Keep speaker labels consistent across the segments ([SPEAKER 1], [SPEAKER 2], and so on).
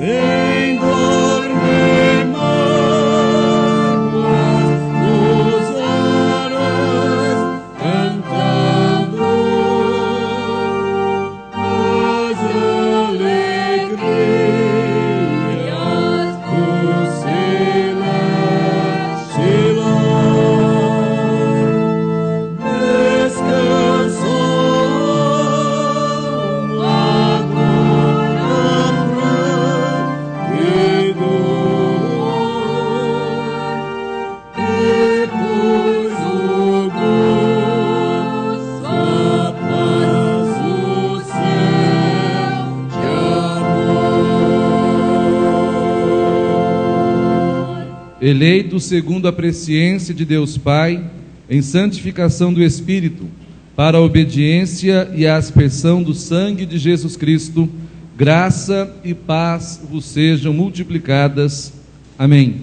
[SPEAKER 1] sem dor nem mágoas, gozarás cantando as alegrias do celestial.
[SPEAKER 2] Eleito segundo a presciência de Deus Pai, em santificação do Espírito, para a obediência e a aspersão do sangue de Jesus Cristo, graça e paz vos sejam multiplicadas. Amém.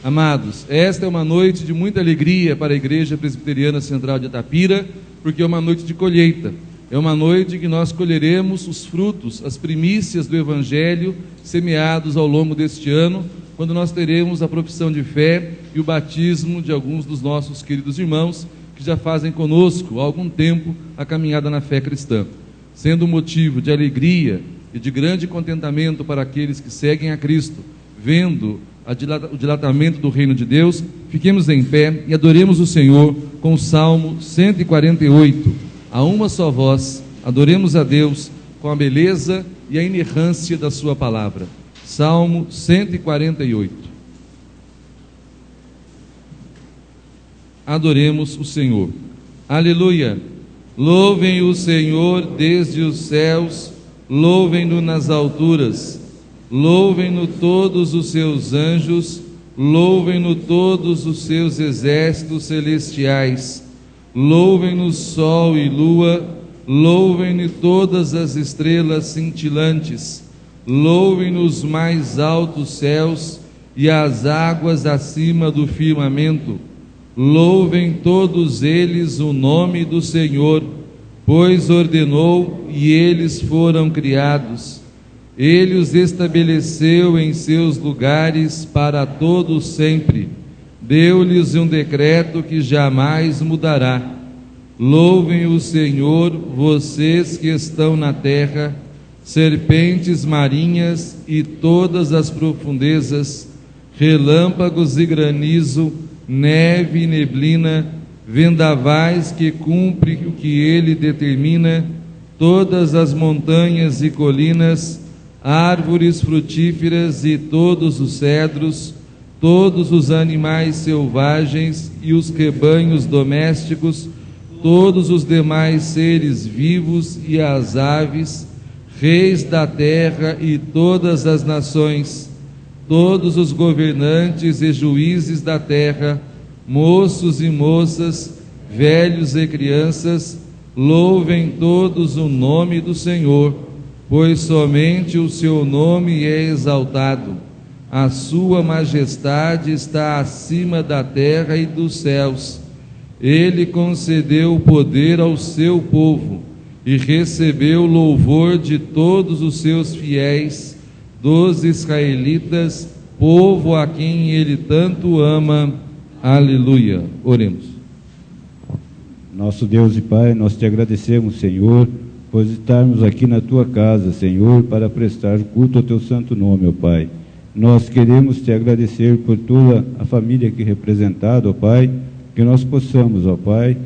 [SPEAKER 2] Amados, esta é uma noite de muita alegria para a Igreja Presbiteriana Central de Itapira, porque é uma noite de colheita. É uma noite que nós colheremos os frutos, as primícias do Evangelho semeados ao longo deste ano, quando nós teremos a profissão de fé e o batismo de alguns dos nossos queridos irmãos que já fazem conosco há algum tempo a caminhada na fé cristã, sendo um motivo de alegria e de grande contentamento para aqueles que seguem a Cristo, vendo o dilatamento do reino de Deus. Fiquemos em pé e adoremos o Senhor com o Salmo 148, a uma só voz. Adoremos a Deus com a beleza e a inerrância da sua palavra. Salmo 148. Adoremos o Senhor. Aleluia. Louvem o Senhor desde os céus, louvem-no nas alturas, louvem-no todos os seus anjos, louvem-no todos os seus exércitos celestiais, louvem-no sol e lua, louvem-no todas as estrelas cintilantes, louvem-no os mais altos céus e as águas acima do firmamento, louvem todos eles o nome do Senhor, pois ordenou e eles foram criados. Ele os estabeleceu em seus lugares para todo sempre, deu-lhes um decreto que jamais mudará. Louvem o Senhor, vocês que estão na terra, serpentes marinhas e todas as profundezas, relâmpagos e granizo, neve e neblina, vendavais que cumprem o que ele determina, todas as montanhas e colinas, árvores frutíferas e todos os cedros, todos os animais selvagens e os rebanhos domésticos, todos os demais seres vivos e as aves, reis da terra e todas as nações, todos os governantes e juízes da terra, moços e moças, velhos e crianças, louvem todos o nome do Senhor, pois somente o seu nome é exaltado. A sua majestade está acima da terra e dos céus. Ele concedeu o poder ao seu povo e recebeu louvor de todos os seus fiéis, dos israelitas, povo a quem ele tanto ama. Aleluia. Oremos.
[SPEAKER 3] Nosso Deus e Pai, nós te agradecemos, Senhor, por estarmos aqui na tua casa, Senhor, para prestar culto ao teu santo nome, ó Pai. Nós queremos te agradecer por toda a família aqui representada, ó Pai, que nós possamos, ó Pai,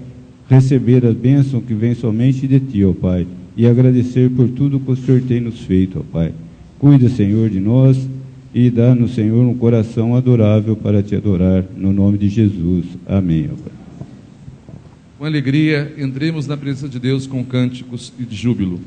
[SPEAKER 3] receber a bênção que vem somente de Ti, ó Pai, e agradecer por tudo que o Senhor tem nos feito, ó Pai. Cuida, Senhor, de nós e dá-nos, Senhor, um coração adorável para Te adorar, no nome de Jesus. Amém, ó Pai.
[SPEAKER 2] Com alegria, entremos na presença de Deus com cânticos e de júbilo.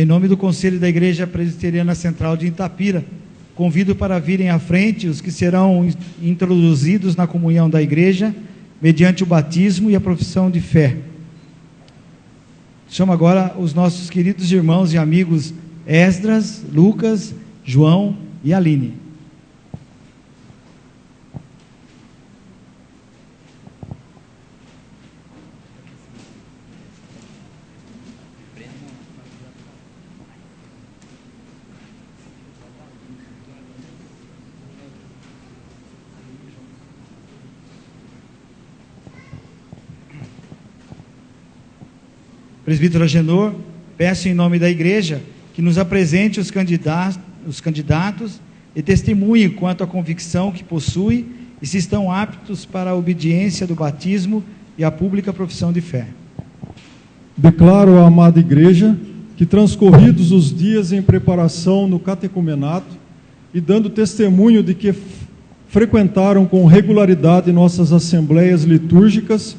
[SPEAKER 4] Em nome do Conselho da Igreja Presbiteriana Central de Itapira, convido para virem à frente os que serão introduzidos na comunhão da igreja, mediante o batismo e a profissão de fé. Chamo agora os nossos queridos irmãos e amigos Esdras, Lucas, João e Aline. Presbítero Agenor, peço em nome da igreja que nos apresente os candidatos e testemunhe quanto à convicção que possui e se estão aptos para a obediência do batismo e a pública profissão de fé.
[SPEAKER 5] Declaro à amada igreja que, transcorridos os dias em preparação no catecumenato e dando testemunho de que frequentaram com regularidade nossas assembleias litúrgicas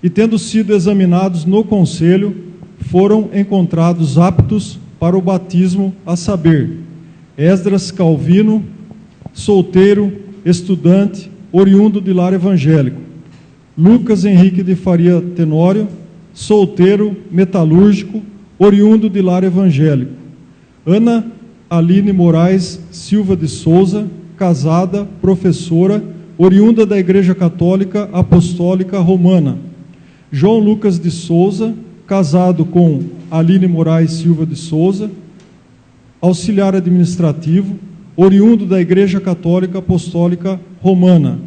[SPEAKER 5] e tendo sido examinados no conselho, foram encontrados aptos para o batismo, a saber: Esdras Calvino, solteiro, estudante, oriundo de lar evangélico; Lucas Henrique de Faria Tenório, solteiro, metalúrgico, oriundo de lar evangélico; Ana Aline Moraes Silva de Souza, casada, professora, oriunda da Igreja Católica Apostólica Romana; João Lucas de Souza, casado com Aline Moraes Silva de Souza, auxiliar administrativo, oriundo da Igreja Católica Apostólica Romana.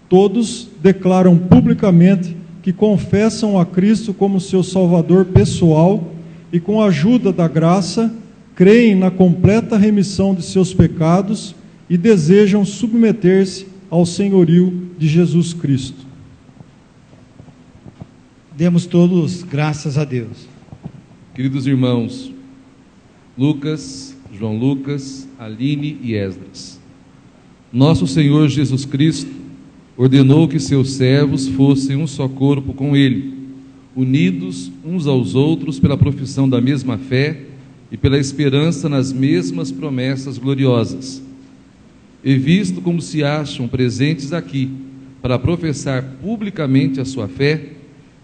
[SPEAKER 5] Todos declaram publicamente que confessam a Cristo como seu Salvador pessoal e, com a ajuda da graça, creem na completa remissão de seus pecados e desejam submeter-se ao senhorio de Jesus Cristo.
[SPEAKER 4] Demos todos graças a Deus.
[SPEAKER 2] Queridos irmãos, Lucas, João Lucas, Aline e Esdras, nosso Senhor Jesus Cristo ordenou que seus servos fossem um só corpo com Ele, unidos uns aos outros pela profissão da mesma fé e pela esperança nas mesmas promessas gloriosas. E visto como se acham presentes aqui para professar publicamente a sua fé,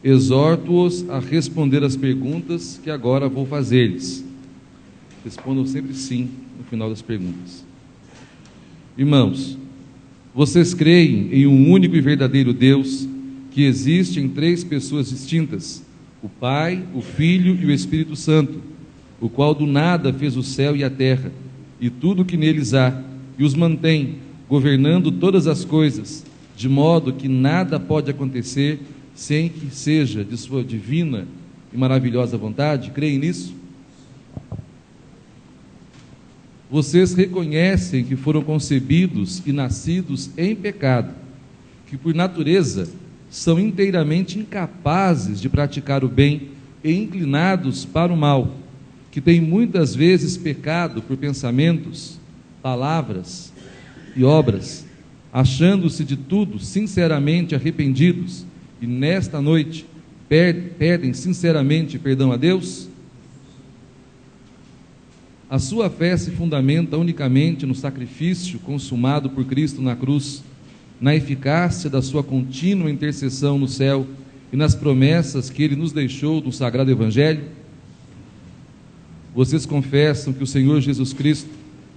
[SPEAKER 2] exorto-os a responder as perguntas que agora vou fazer-lhes. Respondam sempre sim no final das perguntas. Irmãos, vocês creem em um único e verdadeiro Deus que existe em três pessoas distintas: o Pai, o Filho e o Espírito Santo, o qual do nada fez o céu e a terra e tudo o que neles há, e os mantém, governando todas as coisas, de modo que nada pode acontecer sem que seja de sua divina e maravilhosa vontade? Creem nisso? Vocês reconhecem que foram concebidos e nascidos em pecado, que por natureza são inteiramente incapazes de praticar o bem e inclinados para o mal, que têm muitas vezes pecado por pensamentos, palavras e obras, achando-se de tudo sinceramente arrependidos, e nesta noite pedem sinceramente perdão a Deus? A sua fé se fundamenta unicamente no sacrifício consumado por Cristo na cruz, na eficácia da sua contínua intercessão no céu e nas promessas que Ele nos deixou no Sagrado Evangelho? Vocês confessam que o Senhor Jesus Cristo,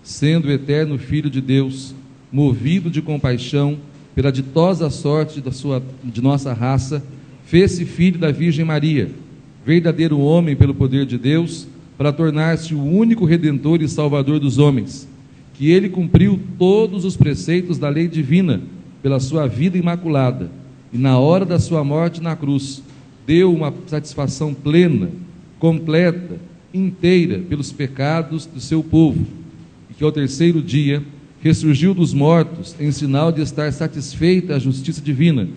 [SPEAKER 2] sendo o eterno Filho de Deus, movido de compaixão pela ditosa sorte de nossa raça, fez-se filho da Virgem Maria, verdadeiro homem pelo poder de Deus, para tornar-se o único Redentor e Salvador dos homens, que Ele cumpriu todos os preceitos da lei divina pela sua vida imaculada, e na hora da sua morte na cruz, deu uma satisfação plena, completa, inteira pelos pecados do seu povo, e que ao terceiro dia ressurgiu dos mortos em sinal de estar satisfeita a justiça divina,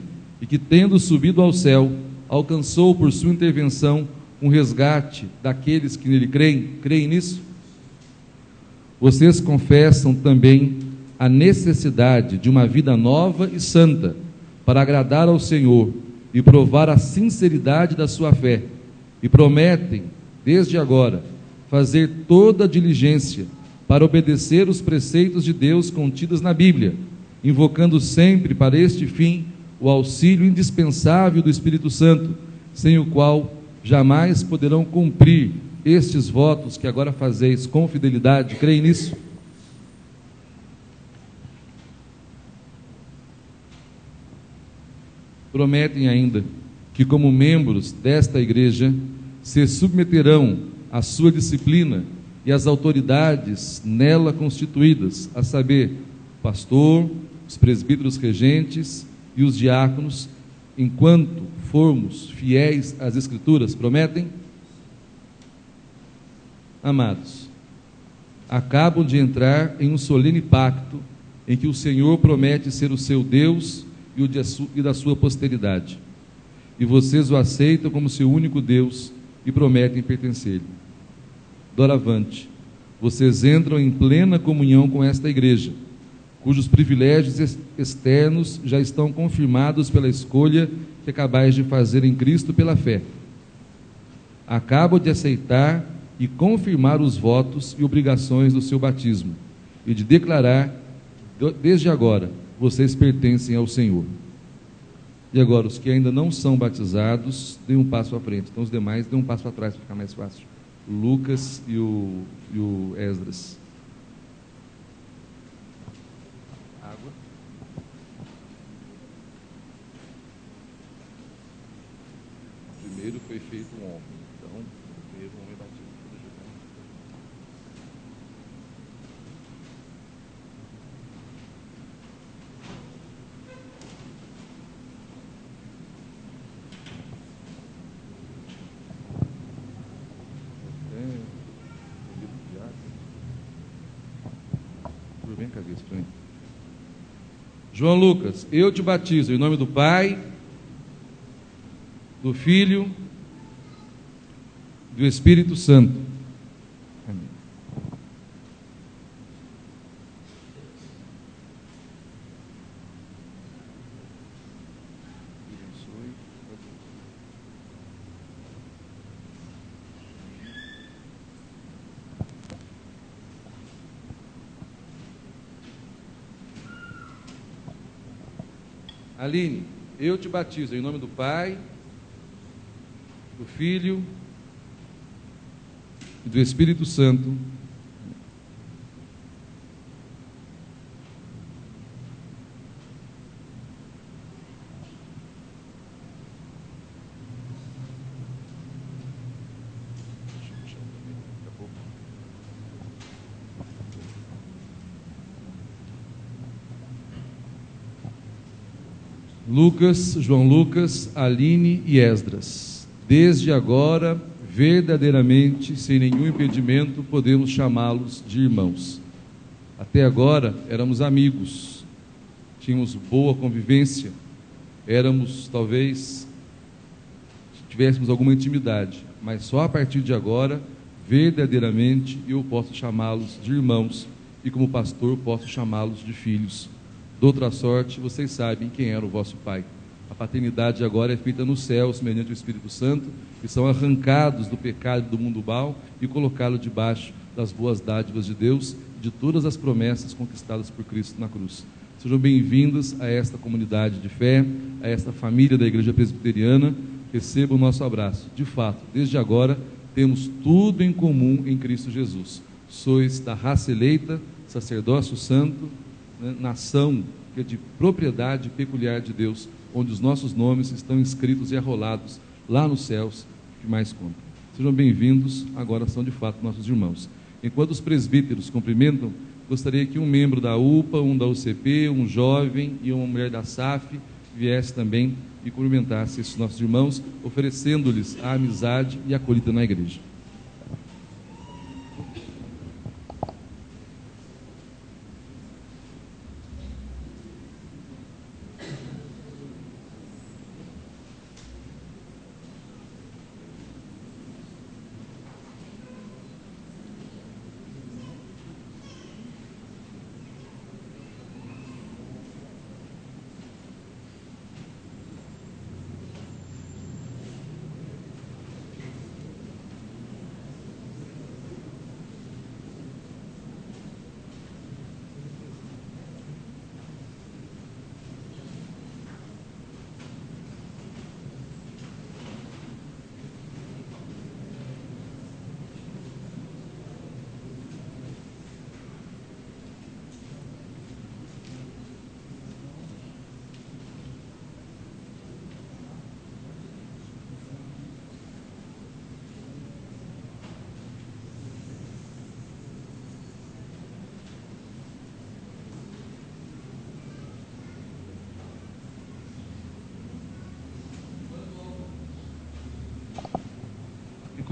[SPEAKER 2] e que, tendo subido ao céu, alcançou por sua intervenção um resgate daqueles que nele creem. Creem nisso? Vocês confessam também a necessidade de uma vida nova e santa para agradar ao Senhor e provar a sinceridade da sua fé, e prometem, desde agora, fazer toda a diligência para obedecer os preceitos de Deus contidos na Bíblia, invocando sempre para este fim o auxílio indispensável do Espírito Santo, sem o qual jamais poderão cumprir estes votos que agora fazeis com fidelidade. Creem nisso? Prometem ainda que, como membros desta igreja, se submeterão à sua disciplina e às autoridades nela constituídas, a saber, o pastor, os presbíteros regentes e os diáconos, enquanto formos fiéis às Escrituras. Prometem? Amados, acabam de entrar em um solene pacto em que o Senhor promete ser o seu Deus e da sua posteridade, e vocês o aceitam como seu único Deus e prometem pertencer-lhe. Doravante, vocês entram em plena comunhão com esta igreja, cujos privilégios externos já estão confirmados pela escolha que acabais de fazer em Cristo pela fé. Acabam de aceitar e confirmar os votos e obrigações do seu batismo, e de declarar, desde agora, vocês pertencem ao Senhor. E agora, os que ainda não são batizados, deem um passo à frente. Então, os demais, deem um passo atrás, para ficar mais fácil. O Lucas e o Esdras. Água. Primeiro foi feito um homem. Então, primeiro um homem batido. Vem cá, isso para mim. João Lucas, eu te batizo em nome do Pai, do Filho, do Espírito Santo. Amém. Aline, eu te batizo em nome do Pai, do Filho e do Espírito Santo. Lucas, João Lucas, Aline e Esdras, desde agora, verdadeiramente, sem nenhum impedimento, podemos chamá-los de irmãos. Até agora éramos amigos, tínhamos boa convivência, talvez tivéssemos alguma intimidade, mas só a partir de agora, verdadeiramente, eu posso chamá-los de irmãos e, como pastor, posso chamá-los de filhos. De outra sorte, vocês sabem quem era o vosso Pai. A paternidade agora é feita nos céus, mediante o Espírito Santo, que são arrancados do pecado do mundo mal e colocá-lo debaixo das boas dádivas de Deus, de todas as promessas conquistadas por Cristo na cruz. Sejam bem-vindos a esta comunidade de fé, a esta família da Igreja Presbiteriana. Recebam o nosso abraço. De fato, desde agora, temos tudo em comum em Cristo Jesus. Sois da raça eleita, sacerdócio santo, nação que é de propriedade peculiar de Deus, onde os nossos nomes estão escritos e arrolados lá nos céus, que mais conta. Sejam bem-vindos, agora são de fato nossos irmãos. Enquanto os presbíteros cumprimentam, gostaria que um membro da UPA, um da UCP, um jovem e uma mulher da SAF viesse também e cumprimentasse esses nossos irmãos, oferecendo-lhes a amizade e a acolhida na igreja.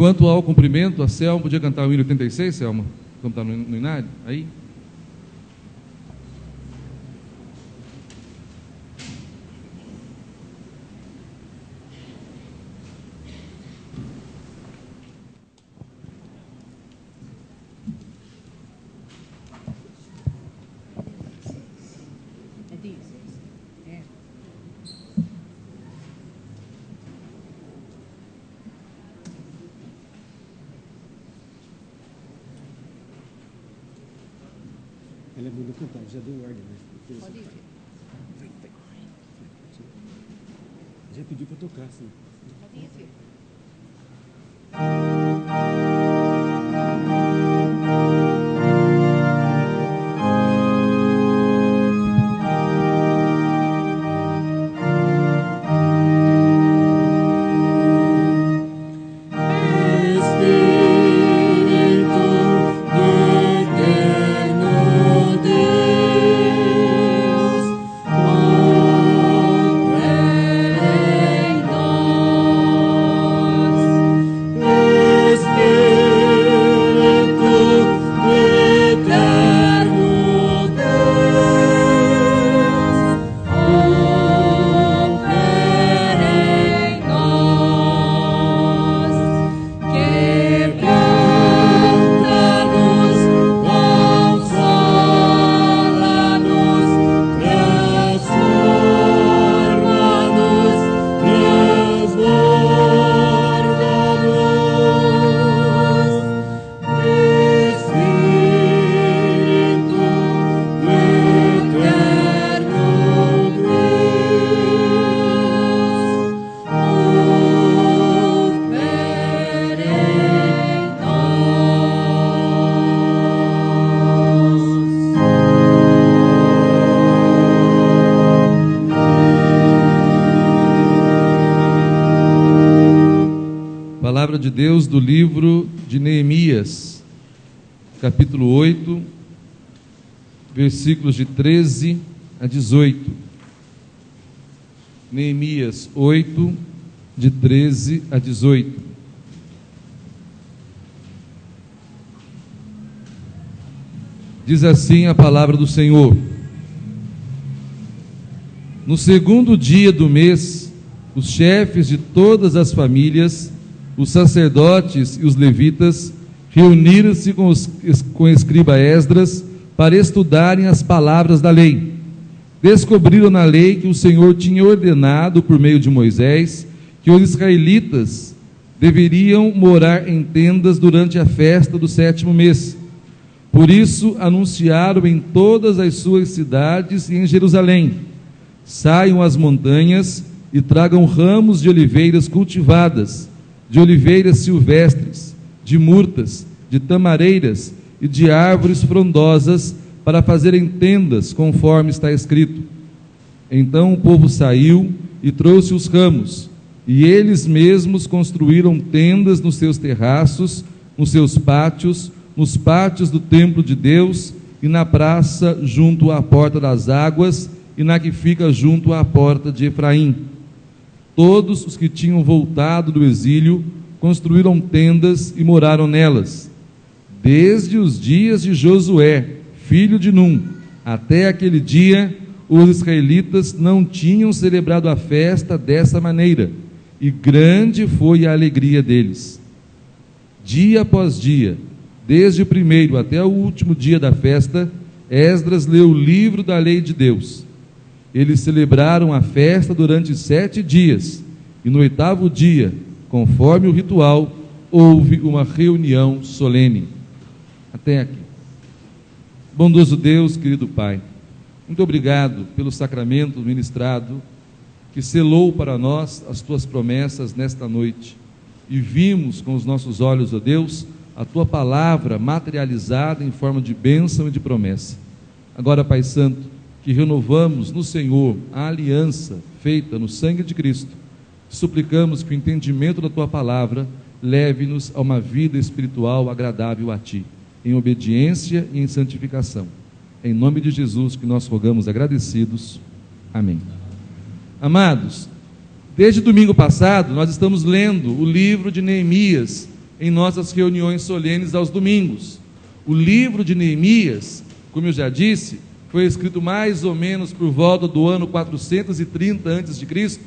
[SPEAKER 2] Quanto ao cumprimento, a Selma podia cantar o hino 86, Selma? Como está no Inário? Aí?
[SPEAKER 6] Ela é muito cantar, já deu ordem, né?
[SPEAKER 7] Pode ir.
[SPEAKER 6] Já pediu para tocar, sim.
[SPEAKER 7] Pode ir, filho.
[SPEAKER 2] Palavra de Deus do livro de Neemias, capítulo 8, versículos de 13 a 18. Neemias 8, de 13 a 18. Diz assim a palavra do Senhor: no segundo dia do mês, os chefes de todas as famílias, os sacerdotes e os levitas, reuniram-se com o escriba Esdras para estudarem as palavras da lei. Descobriram na lei que o Senhor tinha ordenado, por meio de Moisés, que os israelitas deveriam morar em tendas durante a festa do 7º mês. Por isso, anunciaram em todas as suas cidades e em Jerusalém: saiam às montanhas e tragam ramos de oliveiras cultivadas, de oliveiras silvestres, de murtas, de tamareiras e de árvores frondosas, para fazerem tendas, conforme está escrito. Então o povo saiu e trouxe os ramos, e eles mesmos construíram tendas nos seus terraços, nos seus pátios, nos pátios do templo de Deus, e na praça junto à porta das águas, e na que fica junto à porta de Efraim. Todos os que tinham voltado do exílio construíram tendas e moraram nelas. Desde os dias de Josué, filho de Num, até aquele dia, os israelitas não tinham celebrado a festa dessa maneira, e grande foi a alegria deles. Dia após dia, desde o primeiro até o último dia da festa, Esdras leu o livro da lei de Deus. Eles celebraram a festa durante 7 dias, e no 8º dia, conforme o ritual, houve uma reunião solene. Até aqui. Bondoso Deus, querido Pai, muito obrigado pelo sacramento ministrado, que selou para nós as Tuas promessas nesta noite, e vimos com os nossos olhos, ó Deus, a Tua palavra materializada em forma de bênção e de promessa. Agora, Pai Santo, que renovamos no Senhor a aliança feita no sangue de Cristo, suplicamos que o entendimento da Tua palavra leve-nos a uma vida espiritual agradável a Ti, em obediência e em santificação. Em nome de Jesus que nós rogamos agradecidos. Amém. Amados, desde domingo passado nós estamos lendo o livro de Neemias em nossas reuniões solenes aos domingos. O livro de Neemias, como eu já disse, foi escrito mais ou menos por volta do ano 430 a.C.,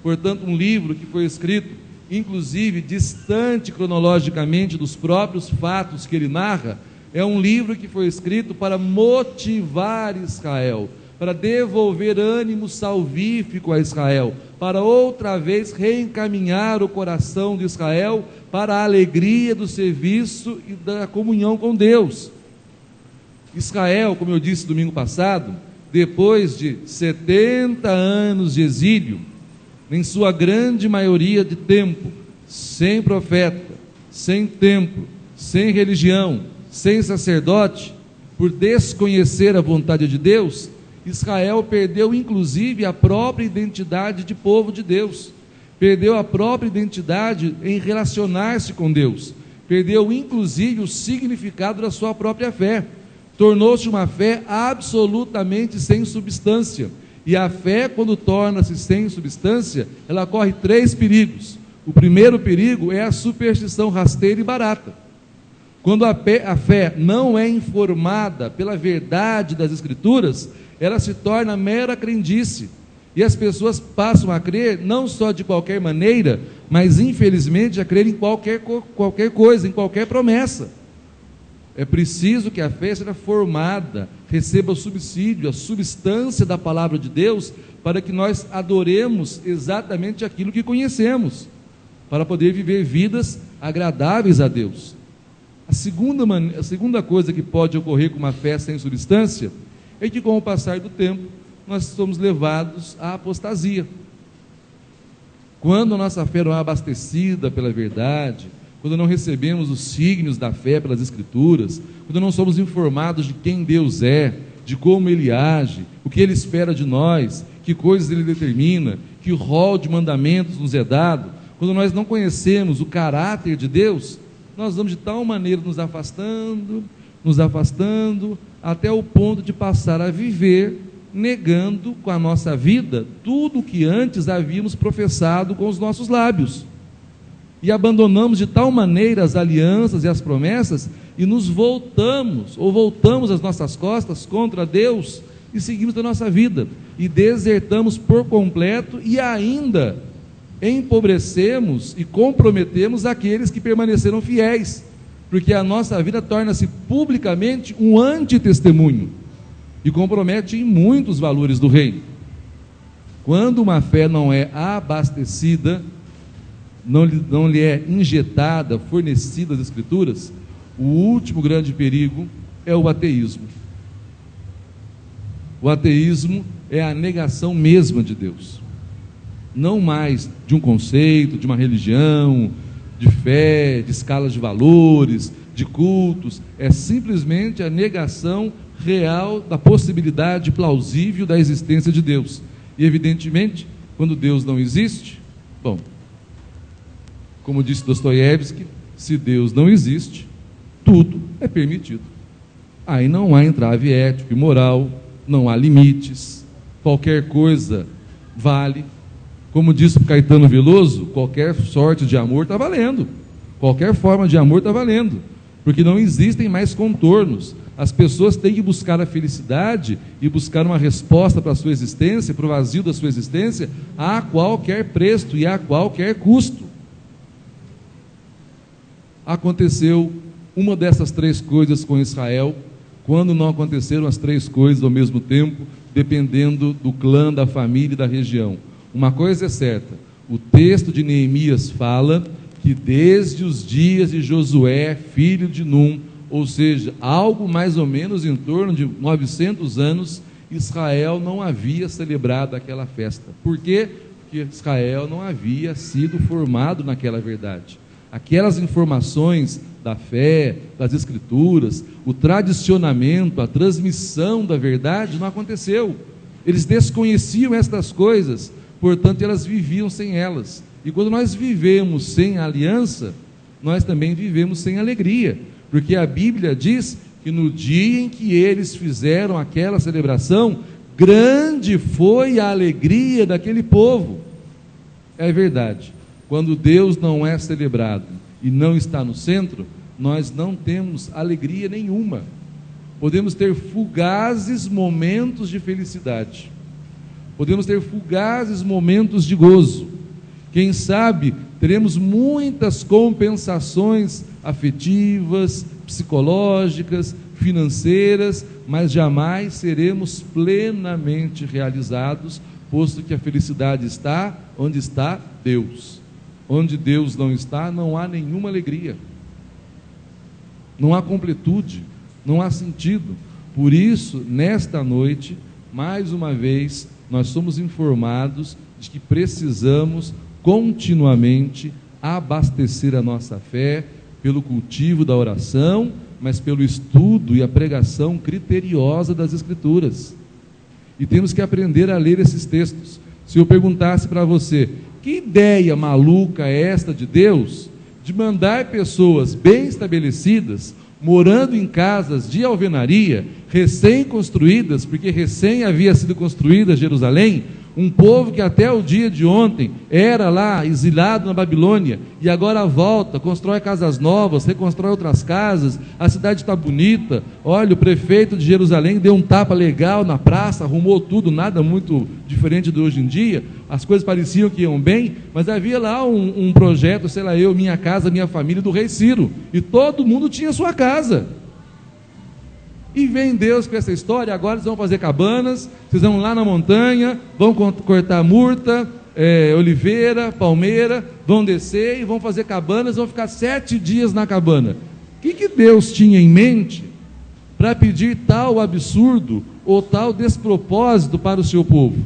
[SPEAKER 2] portanto um livro que foi escrito, inclusive distante cronologicamente dos próprios fatos que ele narra. É um livro que foi escrito para motivar Israel, para devolver ânimo salvífico a Israel, para outra vez reencaminhar o coração de Israel para a alegria do serviço e da comunhão com Deus. Israel, como eu disse domingo passado, depois de 70 anos de exílio, em sua grande maioria de tempo, sem profeta, sem templo, sem religião, sem sacerdote, por desconhecer a vontade de Deus, Israel perdeu inclusive a própria identidade de povo de Deus, perdeu a própria identidade em relacionar-se com Deus, perdeu inclusive o significado da sua própria fé, tornou-se uma fé absolutamente sem substância. E a fé, quando torna-se sem substância, ela corre 3 perigos. O primeiro perigo é a superstição rasteira e barata. Quando a fé não é informada pela verdade das Escrituras, ela se torna mera crendice. E as pessoas passam a crer não só de qualquer maneira, mas infelizmente a crer em qualquer coisa, em qualquer promessa. É preciso que a fé seja formada, receba o subsídio, a substância da palavra de Deus, para que nós adoremos exatamente aquilo que conhecemos, para poder viver vidas agradáveis a Deus. A segunda coisa que pode ocorrer com uma fé sem substância é que, com o passar do tempo, nós somos levados à apostasia. Quando a nossa fé não é abastecida pela verdade, quando não recebemos os signos da fé pelas Escrituras, quando não somos informados de quem Deus é, de como Ele age, o que Ele espera de nós, que coisas Ele determina, que rol de mandamentos nos é dado, quando nós não conhecemos o caráter de Deus, nós vamos de tal maneira nos afastando, até o ponto de passar a viver negando com a nossa vida tudo o que antes havíamos professado com os nossos lábios. E abandonamos de tal maneira as alianças e as promessas, e nos voltamos as nossas costas contra Deus, e seguimos a nossa vida, e desertamos por completo, e ainda empobrecemos e comprometemos aqueles que permaneceram fiéis, porque a nossa vida torna-se publicamente um antitestemunho, e compromete em muitos valores do reino. Quando uma fé não é abastecida, não lhe é injetada, fornecida as Escrituras, o último grande perigo é o ateísmo. O ateísmo é a negação mesma de Deus, não mais de um conceito, de uma religião, de fé, de escalas de valores, de cultos, é simplesmente a negação real da possibilidade plausível da existência de Deus. E evidentemente, quando Deus não existe, bom, como disse Dostoiévski, se Deus não existe, tudo é permitido. Aí não há entrave ético e moral, não há limites, qualquer coisa vale. Como disse o Caetano Veloso, qualquer sorte de amor está valendo, qualquer forma de amor está valendo, porque não existem mais contornos. As pessoas têm que buscar a felicidade e buscar uma resposta para a sua existência, para o vazio da sua existência, a qualquer preço e a qualquer custo. Aconteceu uma dessas 3 coisas com Israel, quando não aconteceram as 3 coisas ao mesmo tempo, dependendo do clã, da família e da região. Uma coisa é certa, o texto de Neemias fala que desde os dias de Josué, filho de Num, ou seja, algo mais ou menos em torno de 900 anos, Israel não havia celebrado aquela festa. Por quê? Porque Israel não havia sido formado naquela verdade. Aquelas informações da fé, das Escrituras, o tradicionamento, a transmissão da verdade não aconteceu. Eles desconheciam estas coisas, portanto elas viviam sem elas. E quando nós vivemos sem aliança, nós também vivemos sem alegria, porque a Bíblia diz que no dia em que eles fizeram aquela celebração, grande foi a alegria daquele povo. É verdade, quando Deus não é celebrado e não está no centro, nós não temos alegria nenhuma. Podemos ter fugazes momentos de felicidade, podemos ter fugazes momentos de gozo. Quem sabe teremos muitas compensações afetivas, psicológicas, financeiras, mas jamais seremos plenamente realizados, posto que a felicidade está onde está Deus. Onde Deus não está, não há nenhuma alegria, não há completude, não há sentido. Por isso, nesta noite, mais uma vez, nós somos informados de que precisamos continuamente abastecer a nossa fé pelo cultivo da oração, mas pelo estudo e a pregação criteriosa das Escrituras. E temos que aprender a ler esses textos. Se eu perguntasse para você, que ideia maluca é esta de Deus, de mandar pessoas bem estabelecidas, morando em casas de alvenaria, recém-construídas, porque recém havia sido construída Jerusalém, um povo que até o dia de ontem era lá exilado na Babilônia, e agora volta, constrói casas novas, reconstrói outras casas, a cidade está bonita. Olha, o prefeito de Jerusalém deu um tapa legal na praça, arrumou tudo, nada muito diferente de hoje em dia, as coisas pareciam que iam bem, mas havia lá um projeto, sei lá, eu, minha casa, minha família, do rei Ciro, e todo mundo tinha sua casa. E vem Deus com essa história, agora eles vão fazer cabanas, vocês vão lá na montanha, vão cortar murta, oliveira, palmeira, vão descer e vão fazer cabanas, vão ficar 7 dias na cabana. O que Deus tinha em mente para pedir tal absurdo ou tal despropósito para o seu povo?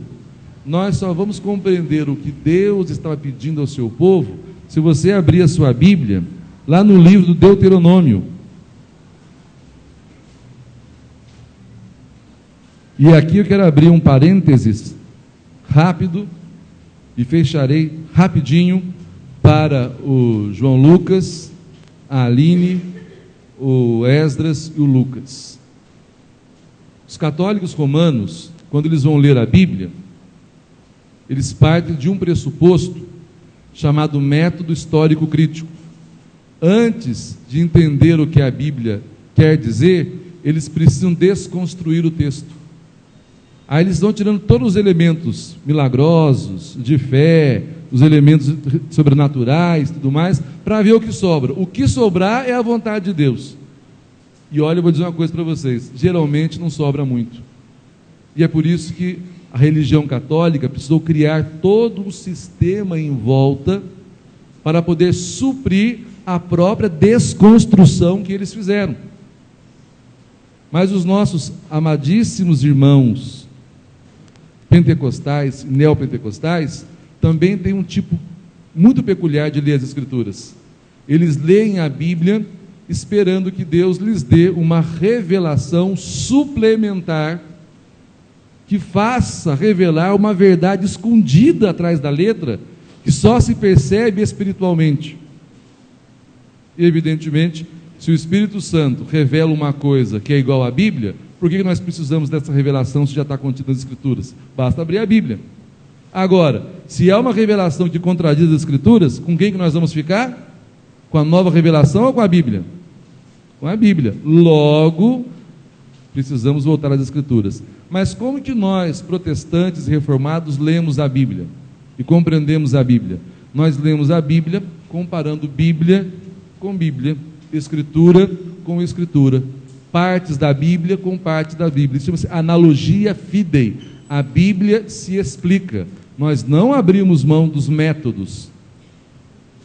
[SPEAKER 2] Nós só vamos compreender o que Deus estava pedindo ao seu povo se você abrir a sua Bíblia, lá no livro do Deuteronômio. E aqui eu quero abrir um parênteses rápido e fecharei rapidinho para o João Lucas, a Aline, o Esdras e o Lucas. Os católicos romanos, quando eles vão ler a Bíblia, eles partem de um pressuposto chamado método histórico crítico. Antes de entender o que a Bíblia quer dizer, eles precisam desconstruir o texto. Aí eles vão tirando todos os elementos milagrosos, de fé, os elementos sobrenaturais, tudo mais, para ver o que sobra. O que sobrar é a vontade de Deus. E olha, eu vou dizer uma coisa para vocês, geralmente não sobra muito. E é por isso que a religião católica precisou criar todo um sistema em volta para poder suprir a própria desconstrução que eles fizeram. Mas os nossos amadíssimos irmãos pentecostais, neopentecostais, também têm um tipo muito peculiar de ler as Escrituras. Eles leem a Bíblia esperando que Deus lhes dê uma revelação suplementar que faça revelar uma verdade escondida atrás da letra, que só se percebe espiritualmente. E, evidentemente, se o Espírito Santo revela uma coisa que é igual à Bíblia, por que nós precisamos dessa revelação se já está contida nas Escrituras? Basta abrir a Bíblia. Agora, se há uma revelação que contradiz as Escrituras, com quem que nós vamos ficar? Com a nova revelação ou com a Bíblia? Com a Bíblia. Logo, precisamos voltar às Escrituras. Mas como que nós, protestantes e reformados, lemos a Bíblia e compreendemos a Bíblia? Nós lemos a Bíblia comparando Bíblia com Bíblia, Escritura com Escritura, partes da Bíblia com partes da Bíblia. Isso chama-se analogia fidei. A Bíblia se explica. Nós não abrimos mão dos métodos.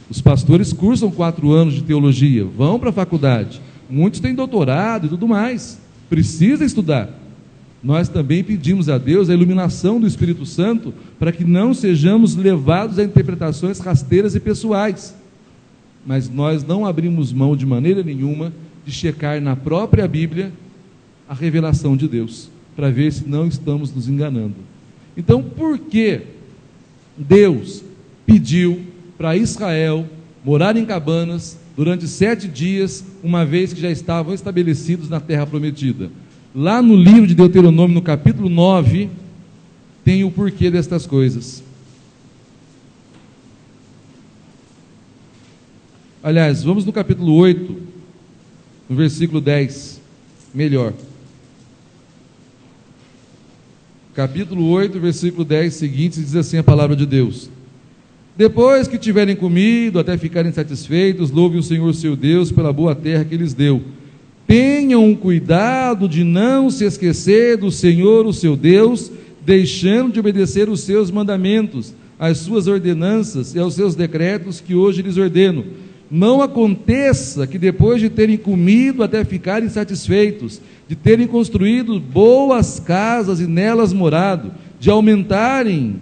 [SPEAKER 2] Os pastores cursam 4 anos de teologia, vão para a faculdade, muitos têm doutorado e tudo mais, precisa estudar. Nós também pedimos a Deus a iluminação do Espírito Santo para que não sejamos levados a interpretações rasteiras e pessoais. Mas nós não abrimos mão de maneira nenhuma de checar na própria Bíblia a revelação de Deus, para ver se não estamos nos enganando. Então, por que Deus pediu para Israel morar em cabanas durante 7 dias, uma vez que já estavam estabelecidos na terra prometida? Lá no livro de Deuteronômio, no capítulo 9, tem o porquê destas coisas. Aliás, vamos no capítulo 8, no versículo 10, melhor. Capítulo 8, versículo 10 seguinte, diz assim a palavra de Deus: depois que tiverem comido, até ficarem satisfeitos, louvem o Senhor seu Deus pela boa terra que lhes deu. Tenham cuidado de não se esquecer do Senhor, o seu Deus, deixando de obedecer os seus mandamentos, as suas ordenanças e aos seus decretos que hoje lhes ordeno. Não aconteça que depois de terem comido até ficarem satisfeitos, de terem construído boas casas e nelas morado, de aumentarem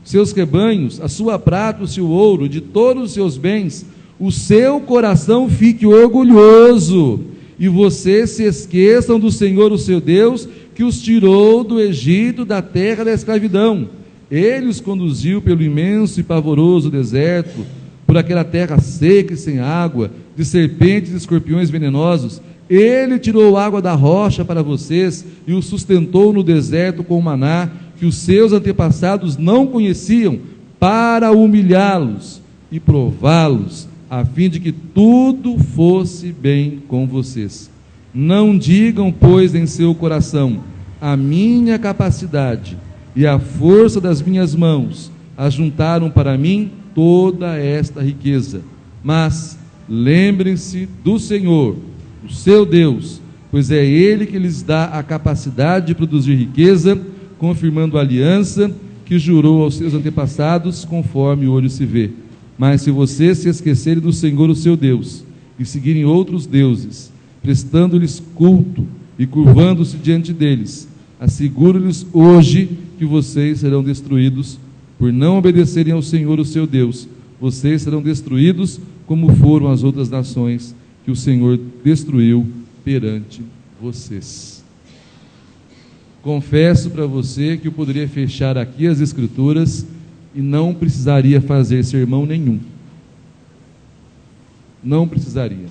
[SPEAKER 2] seus rebanhos, a sua prata, o seu ouro, de todos os seus bens, o seu coração fique orgulhoso, e vocês se esqueçam do Senhor, o seu Deus, que os tirou do Egito, da terra da escravidão. Ele os conduziu pelo imenso e pavoroso deserto, por aquela terra seca e sem água, de serpentes e escorpiões venenosos. Ele tirou água da rocha para vocês e os sustentou no deserto com o maná, que os seus antepassados não conheciam, para humilhá-los e prová-los, a fim de que tudo fosse bem com vocês. Não digam, pois, em seu coração: a minha capacidade e a força das minhas mãos ajuntaram para mim toda esta riqueza. Mas lembrem-se do Senhor, o seu Deus, pois é Ele que lhes dá a capacidade de produzir riqueza, confirmando a aliança que jurou aos seus antepassados, conforme o olho se vê. Mas se vocês se esquecerem do Senhor, o seu Deus, e seguirem outros deuses, prestando-lhes culto e curvando-se diante deles, asseguro-lhes hoje que vocês serão destruídos por não obedecerem ao Senhor, o seu Deus. Vocês serão destruídos como foram as outras nações que o Senhor destruiu perante vocês. Confesso para você que eu poderia fechar aqui as Escrituras e não precisaria fazer sermão nenhum. Não precisaria.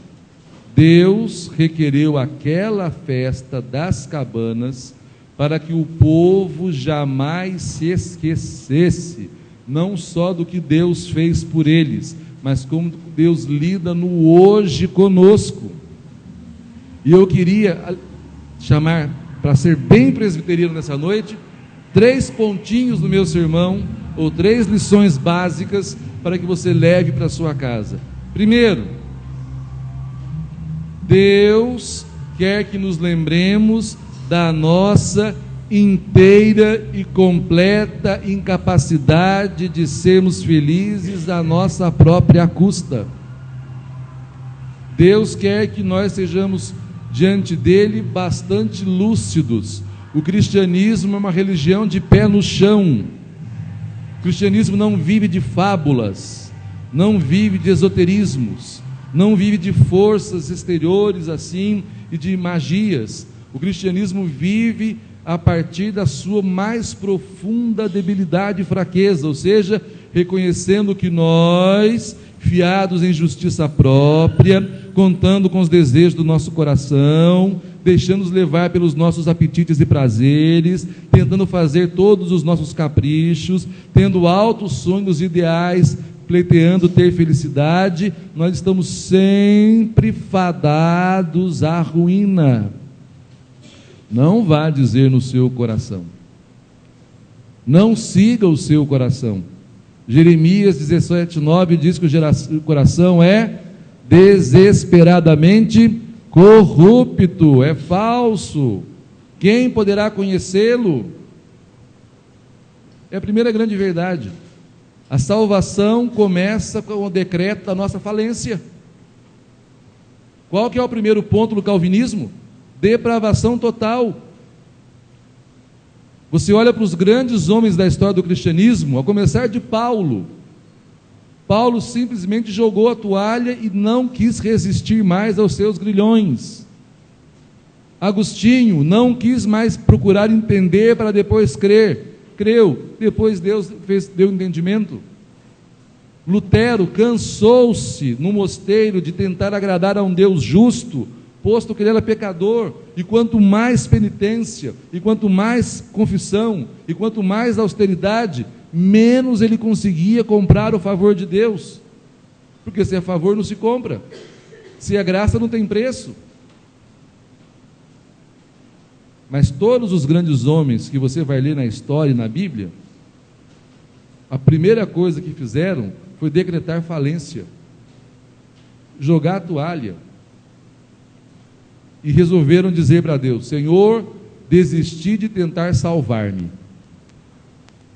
[SPEAKER 2] Deus requereu aquela festa das cabanas para que o povo jamais se esquecesse, não só do que Deus fez por eles, mas como Deus lida no hoje conosco. E eu queria chamar, para ser bem presbiteriano nessa noite, 3 pontinhos no meu sermão, ou 3 lições básicas para que você leve para a sua casa. Primeiro, Deus quer que nos lembremos da nossa inteira e completa incapacidade de sermos felizes à nossa própria custa. Deus quer que nós sejamos diante dele bastante lúcidos. O cristianismo é uma religião de pé no chão. O cristianismo não vive de fábulas, não vive de esoterismos, não vive de forças exteriores assim e de magias. O cristianismo vive a partir da sua mais profunda debilidade e fraqueza, ou seja, reconhecendo que nós, fiados em justiça própria, contando com os desejos do nosso coração, deixando-nos levar pelos nossos apetites e prazeres, tentando fazer todos os nossos caprichos, tendo altos sonhos ideais, pleiteando ter felicidade, nós estamos sempre fadados à ruína. Não vá dizer no seu coração, não siga o seu coração. Jeremias 17:9 diz que o coração é desesperadamente corrupto, é falso. Quem poderá conhecê-lo? É a primeira grande verdade. A salvação começa com o decreto da nossa falência. Qual que é o primeiro ponto do calvinismo? Depravação total. Você olha para os grandes homens da história do cristianismo, a começar de Paulo. Paulo simplesmente jogou a toalha e não quis resistir mais aos seus grilhões. Agostinho não quis mais procurar entender para depois crer. Creu, depois Deus deu entendimento. Lutero cansou-se no mosteiro de tentar agradar a um Deus justo, posto que ele era pecador, e quanto mais penitência, e quanto mais confissão, e quanto mais austeridade, menos ele conseguia comprar o favor de Deus. Porque se é favor não se compra, se é graça não tem preço. Mas todos os grandes homens que você vai ler na história e na Bíblia, a primeira coisa que fizeram foi decretar falência, jogar a toalha, e resolveram dizer para Deus: Senhor, desisti de tentar salvar-me,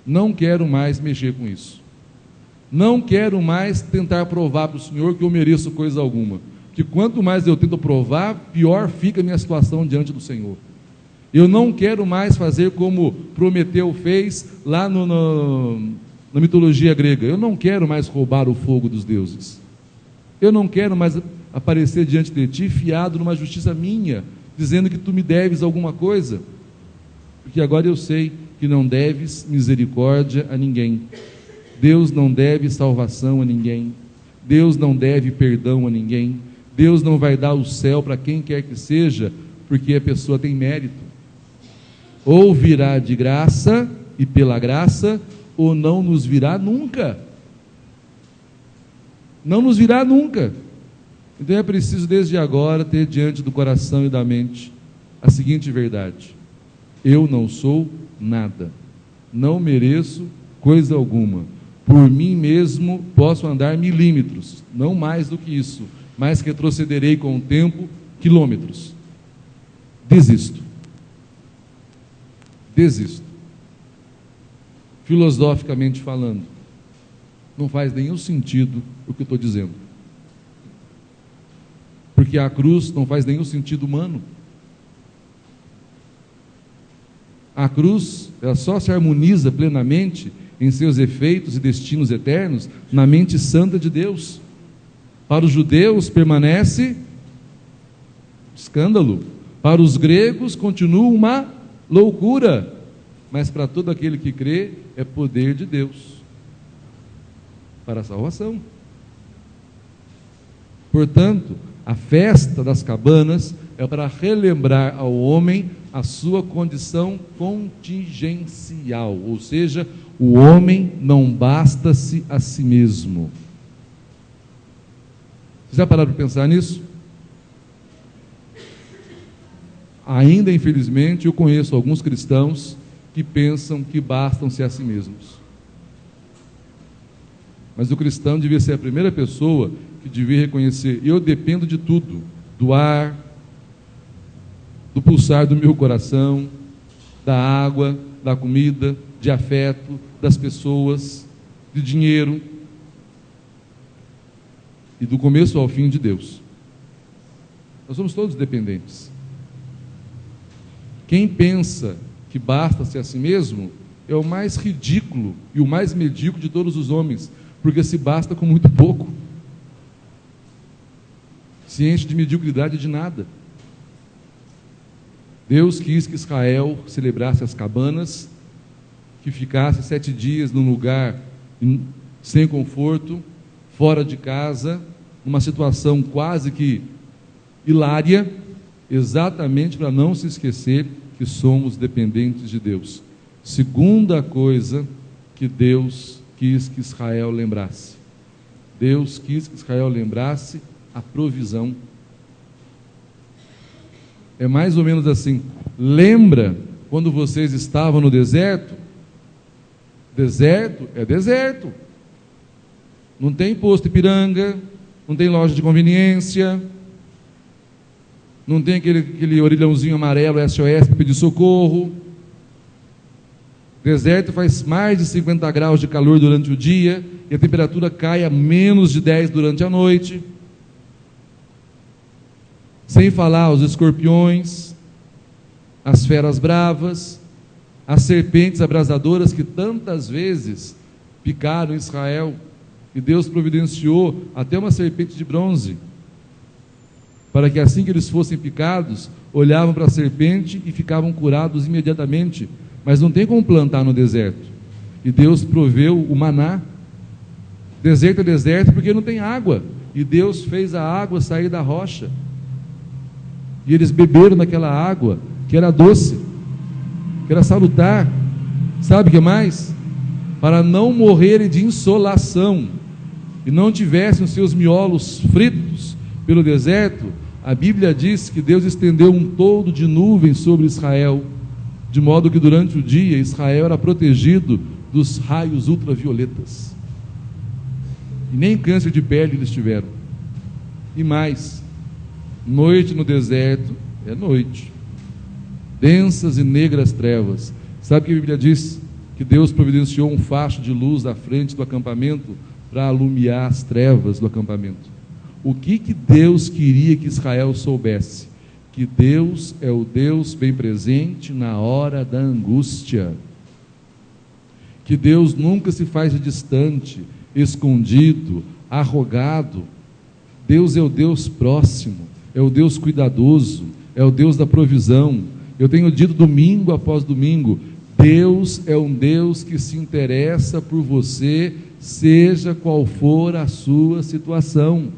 [SPEAKER 2] não quero mais mexer com isso, não quero mais tentar provar para o Senhor que eu mereço coisa alguma, que quanto mais eu tento provar, pior fica a minha situação diante do Senhor. Eu não quero mais fazer como Prometeu fez lá na mitologia grega. Eu não quero mais roubar o fogo dos deuses. Eu não quero mais aparecer diante de ti fiado numa justiça minha, dizendo que tu me deves alguma coisa, porque agora eu sei que não deves misericórdia a ninguém. Deus não deve salvação a ninguém. Deus não deve perdão a ninguém. Deus não vai dar o céu para quem quer que seja, porque a pessoa tem mérito. Ou virá de graça e pela graça, ou não nos virá nunca. Não nos virá nunca. Então é preciso desde agora ter diante do coração e da mente a seguinte verdade: eu não sou nada, não mereço coisa alguma, por mim mesmo posso andar milímetros, não mais do que isso, mas retrocederei com o tempo quilômetros. Desisto. Filosoficamente falando, não faz nenhum sentido o que eu estou dizendo, porque a cruz não faz nenhum sentido humano. A cruz, ela só se harmoniza plenamente em seus efeitos e destinos eternos na mente santa de Deus. Para os judeus permanece escândalo, para os gregos continua uma loucura, mas para todo aquele que crê é poder de Deus para a salvação. Portanto, a festa das cabanas é para relembrar ao homem a sua condição contingencial, ou seja, o homem não basta-se a si mesmo. Vocês já pararam para pensar nisso? Ainda, infelizmente, eu conheço alguns cristãos que pensam que bastam-se a si mesmos. Mas o cristão devia ser a primeira pessoa que devia reconhecer: eu dependo de tudo, do ar, do pulsar do meu coração, da água, da comida, de afeto, das pessoas, de dinheiro, e do começo ao fim de Deus. Nós somos todos dependentes. Quem pensa que basta-se a si mesmo é o mais ridículo e o mais medíocre de todos os homens, porque se basta com muito pouco, se enche de mediocridade de nada. Deus quis que Israel celebrasse as cabanas, que ficasse 7 dias num lugar sem conforto, fora de casa, numa situação quase que hilária, exatamente para não se esquecer que somos dependentes de Deus. Segunda coisa que Deus quis que Israel lembrasse. Deus quis que Israel lembrasse a provisão. É mais ou menos assim: lembra quando vocês estavam no deserto? Deserto é deserto. Não tem posto Ipiranga, não tem loja de conveniência, não tem aquele orelhãozinho amarelo SOS para pedir socorro. Deserto faz mais de 50 graus de calor durante o dia e a temperatura cai a menos de 10 durante a noite. Sem falar os escorpiões, as feras bravas, as serpentes abrasadoras que tantas vezes picaram Israel, e Deus providenciou até uma serpente de bronze, para que assim que eles fossem picados, olhavam para a serpente e ficavam curados imediatamente. Mas não tem como plantar no deserto, e Deus proveu o maná. Deserto é deserto porque não tem água, e Deus fez a água sair da rocha, e eles beberam daquela água que era doce, que era salutar. Sabe o que mais? Para não morrerem de insolação. e não tivessem os seus miolos fritos pelo deserto, a Bíblia diz que Deus estendeu um toldo de nuvens sobre Israel, de modo que durante o dia Israel era protegido dos raios ultravioletas. E nem câncer de pele eles tiveram. E mais, noite no deserto é noite, densas e negras trevas. Sabe o que a Bíblia diz? Que Deus providenciou um facho de luz à frente do acampamento para alumiar as trevas do acampamento. O que Deus queria que Israel soubesse? Que Deus é o Deus bem presente na hora da angústia. Que Deus nunca se faz de distante, escondido, arrogado. Deus é o Deus próximo, é o Deus cuidadoso, é o Deus da provisão. Eu tenho dito domingo após domingo, Deus é um Deus que se interessa por você, seja qual for a sua situação.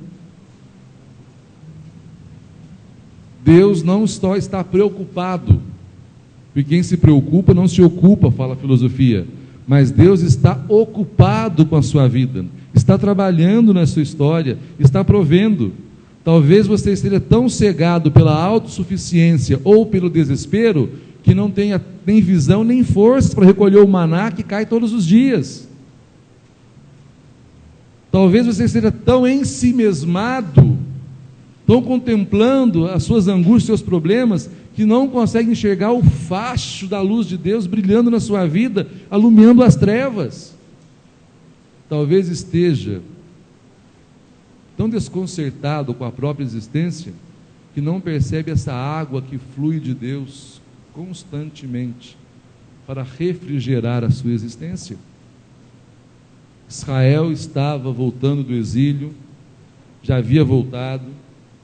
[SPEAKER 2] Deus não está preocupado, porque quem se preocupa não se ocupa, fala a filosofia, mas Deus está ocupado com a sua vida, está trabalhando na sua história, está provendo. Talvez você esteja tão cegado pela autossuficiência ou pelo desespero, que não tenha nem visão nem forças para recolher o maná que cai todos os dias. Talvez você esteja tão ensimesmado, tão contemplando as suas angústias, seus problemas, que não consegue enxergar o facho da luz de Deus brilhando na sua vida, alumiando as trevas. Talvez esteja tão desconcertado com a própria existência, que não percebe essa água que flui de Deus constantemente para refrigerar a sua existência. Israel estava voltando do exílio, já havia voltado,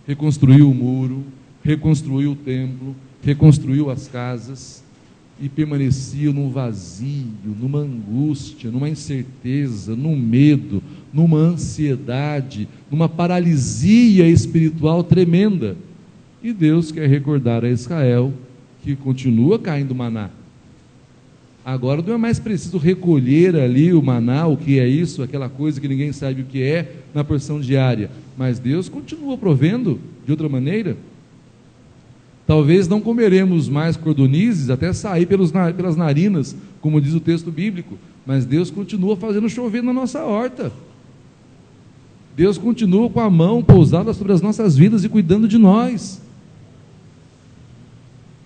[SPEAKER 2] reconstruiu o muro, reconstruiu o templo, reconstruiu as casas e permanecia num vazio, numa angústia, numa incerteza, num medo, numa ansiedade, numa paralisia espiritual tremenda. E Deus quer recordar a Israel que continua caindo maná. Agora não é mais preciso recolher ali o maná, o que é isso, aquela coisa que ninguém sabe o que é, na porção diária, mas Deus continua provendo de outra maneira. Talvez não comeremos mais cordonizes até sair pelas narinas, como diz o texto bíblico, mas Deus continua fazendo chover na nossa horta. Deus continua com a mão pousada sobre as nossas vidas e cuidando de nós.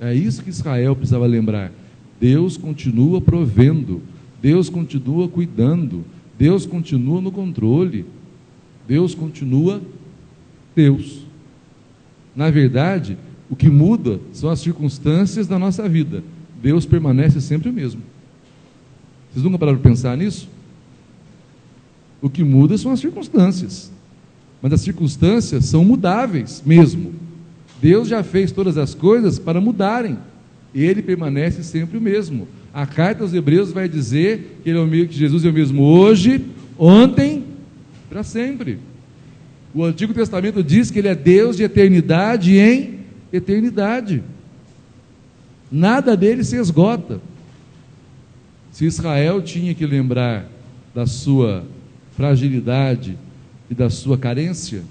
[SPEAKER 2] É isso que Israel precisava lembrar. Deus continua provendo, Deus continua cuidando, Deus continua no controle, Deus continua Deus. Na verdade, o que muda são as circunstâncias da nossa vida. Deus permanece sempre o mesmo. Vocês nunca pararam para pensar nisso? O que muda são as circunstâncias, mas as circunstâncias são mudáveis mesmo. Deus já fez todas as coisas para mudarem. Ele permanece sempre o mesmo. A carta aos Hebreus vai dizer que, que Jesus é o mesmo hoje, ontem, para sempre. O Antigo Testamento diz que Ele é Deus de eternidade em eternidade. Nada dele se esgota. Se Israel tinha que lembrar da sua fragilidade e da sua carência,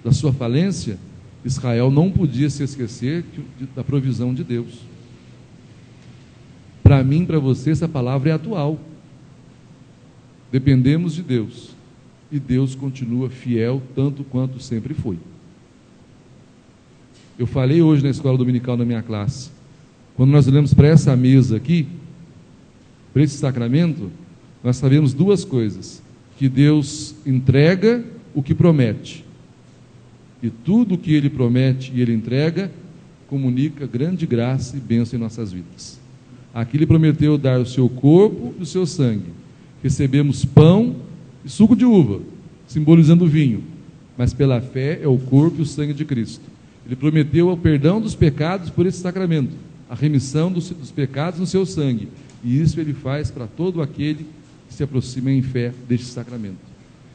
[SPEAKER 2] da sua falência, Israel não podia se esquecer da provisão de Deus. Para mim, para você, essa palavra é atual. Dependemos de Deus, e Deus continua fiel tanto quanto sempre foi. Eu falei hoje na escola dominical da minha classe, quando nós olhamos para essa mesa aqui, para esse sacramento, nós sabemos duas coisas: que Deus entrega o que promete, e tudo o que Ele promete e Ele entrega, comunica grande graça e bênção em nossas vidas. Aqui Ele prometeu dar o seu corpo e o seu sangue. Recebemos pão e suco de uva, simbolizando o vinho, mas pela fé é o corpo e o sangue de Cristo. Ele prometeu o perdão dos pecados por esse sacramento, a remissão dos pecados no seu sangue, e isso Ele faz para todo aquele que se aproxima em fé deste sacramento.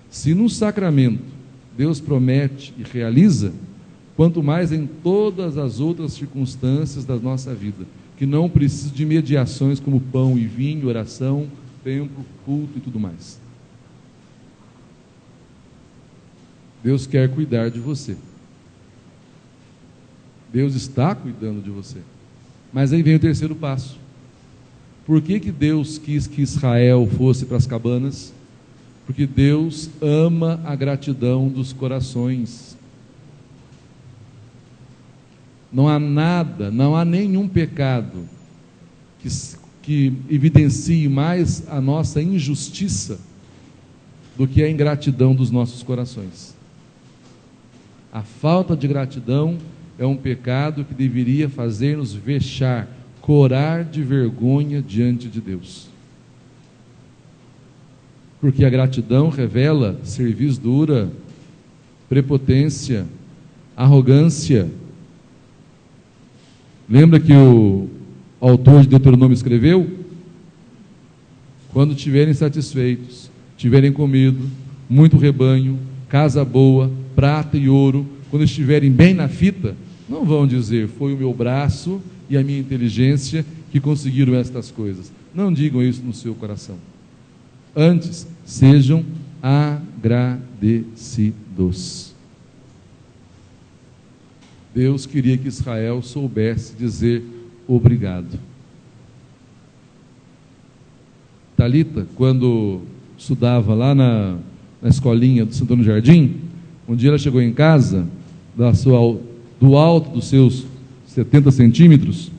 [SPEAKER 2] Se no sacramento Deus promete e realiza, quanto mais em todas as outras circunstâncias da nossa vida, que não precisa de mediações como pão e vinho, oração, templo, culto e tudo mais. Deus quer cuidar de você. Deus está cuidando de você. Mas aí vem o terceiro passo. Por que Deus quis que Israel fosse para as cabanas? Porque Deus ama a gratidão dos corações. Não há nada, não há nenhum pecado que evidencie mais a nossa injustiça do que a ingratidão dos nossos corações. A falta de gratidão é um pecado que deveria fazer-nos vexar, corar de vergonha diante de Deus. Porque a gratidão revela servidura, prepotência, arrogância. Lembra que o autor de Deuteronômio escreveu? Quando estiverem satisfeitos, tiverem comido, muito rebanho, casa boa, prata e ouro, quando estiverem bem na fita, não vão dizer, foi o meu braço e a minha inteligência que conseguiram estas coisas. Não digam isso no seu coração. Antes, sejam agradecidos. Deus queria que Israel soubesse dizer obrigado. Talita, quando estudava lá na escolinha do Santo Antônio Jardim, um dia ela chegou em casa, do alto dos seus 70 centímetros,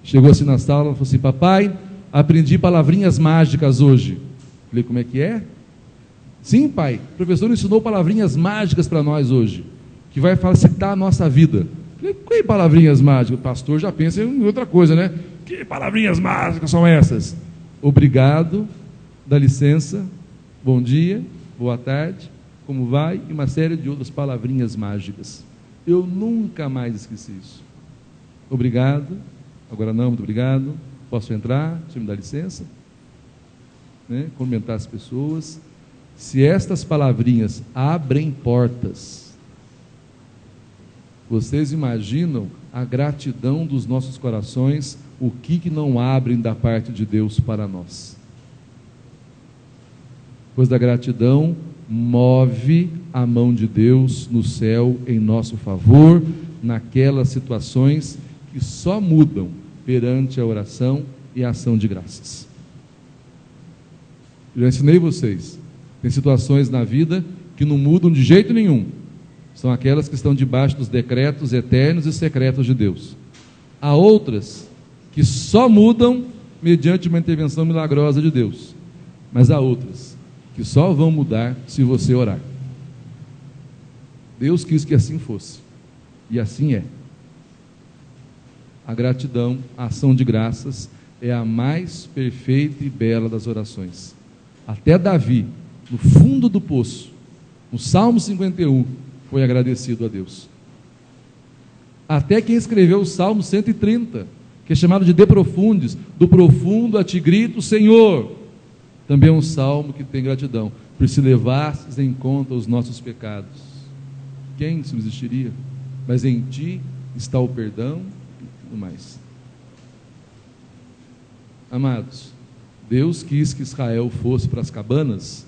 [SPEAKER 2] chegou assim na sala e falou assim: papai, aprendi palavrinhas mágicas hoje. Falei, como é que é? Sim, pai, o professor ensinou palavrinhas mágicas para nós hoje, que vai facilitar a nossa vida. Falei, que palavrinhas mágicas? O pastor já pensa em outra coisa, né? Que palavrinhas mágicas são essas? Obrigado, dá licença, bom dia, boa tarde, como vai? E uma série de outras palavrinhas mágicas. Eu nunca mais esqueci isso. Obrigado, agora não, muito obrigado, posso entrar, você me dá licença? Né? Cumprimentar as pessoas. Se estas palavrinhas abrem portas, vocês imaginam a gratidão dos nossos corações, o que não abrem da parte de Deus para nós? Pois da gratidão move a mão de Deus no céu em nosso favor, naquelas situações que só mudam perante a oração e a ação de graças. Eu já ensinei vocês, tem situações na vida que não mudam de jeito nenhum, são aquelas que estão debaixo dos decretos eternos e secretos de Deus. Há outras que só mudam mediante uma intervenção milagrosa de Deus, mas há outras que só vão mudar se você orar. Deus quis que assim fosse, e assim é. A gratidão, a ação de graças, é a mais perfeita e bela das orações. Até Davi, no fundo do poço, no Salmo 51, foi agradecido a Deus. Até quem escreveu o Salmo 130, que é chamado de De Profundis, do profundo a ti grito, Senhor, também é um salmo que tem gratidão, por se levasses em conta os nossos pecados. Quem subsistiria? Mas em ti está o perdão e tudo mais. Amados, Deus quis que Israel fosse para as cabanas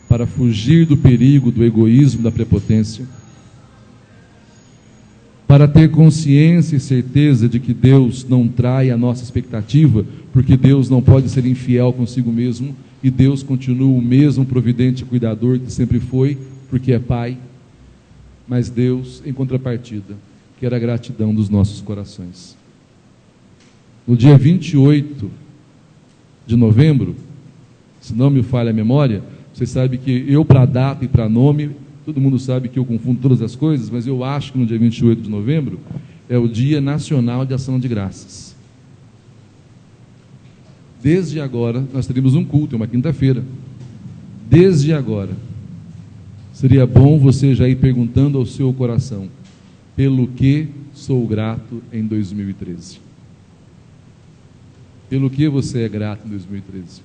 [SPEAKER 2] para fugir do perigo, do egoísmo, da prepotência, para ter consciência e certeza de que Deus não trai a nossa expectativa, porque Deus não pode ser infiel consigo mesmo, e Deus continua o mesmo providente e cuidador que sempre foi, porque é Pai. Mas Deus, em contrapartida, quer a gratidão dos nossos corações. No dia 28 de novembro, se não me falha a memória, vocês sabem que eu, para data e para nome, todo mundo sabe que eu confundo todas as coisas, mas eu acho que no dia 28 de novembro é o Dia Nacional de Ação de Graças. Desde agora, nós teremos um culto, é uma quinta-feira. Desde agora, seria bom você já ir perguntando ao seu coração: pelo que sou grato em 2013? Pelo que você é grato em 2013?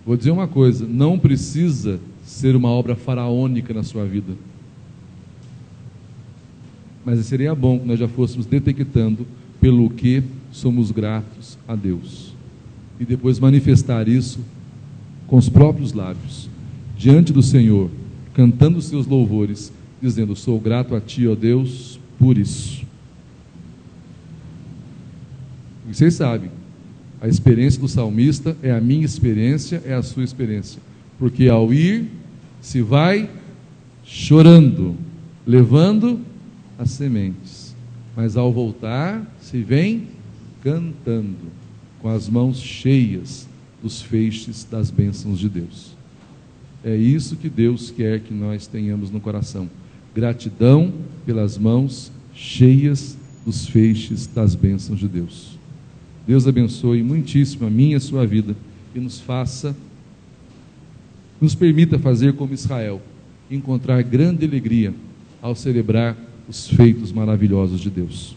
[SPEAKER 2] Vou dizer uma coisa: não precisa ser uma obra faraônica na sua vida, mas seria bom que nós já fôssemos detectando pelo que somos gratos a Deus, e depois manifestar isso com os próprios lábios, diante do Senhor, cantando os seus louvores, dizendo: sou grato a Ti, ó Deus, por isso. E vocês sabem, a experiência do salmista é a minha experiência, é a sua experiência, porque ao ir, se vai chorando, levando as sementes, mas ao voltar, se vem cantando, com as mãos cheias dos feixes das bênçãos de Deus. É isso que Deus quer que nós tenhamos no coração: gratidão pelas mãos cheias dos feixes das bênçãos de Deus. Deus abençoe muitíssimo a minha e a sua vida e nos permita fazer como Israel, encontrar grande alegria ao celebrar os feitos maravilhosos de Deus.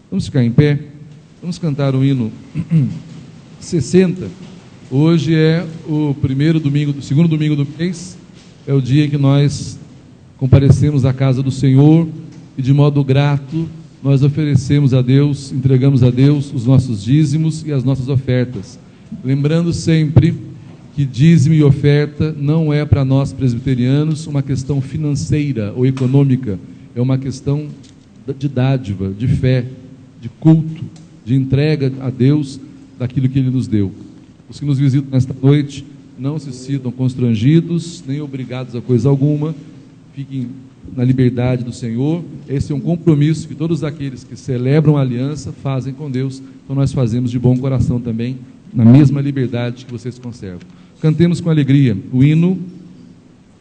[SPEAKER 2] Vamos ficar em pé, vamos cantar o hino 60. Hoje é o segundo domingo do mês, é o dia em que nós comparecemos à casa do Senhor e de modo grato nós oferecemos a Deus, entregamos a Deus os nossos dízimos e as nossas ofertas, lembrando sempre que dízimo e oferta não é para nós presbiterianos uma questão financeira ou econômica, é uma questão de dádiva, de fé, de culto, de entrega a Deus daquilo que Ele nos deu. Os que nos visitam nesta noite não se sintam constrangidos, nem obrigados a coisa alguma, fiquem na liberdade do Senhor. Esse é um compromisso que todos aqueles que celebram a aliança fazem com Deus, então nós fazemos de bom coração também, na mesma liberdade que vocês conservam. Cantemos com alegria o hino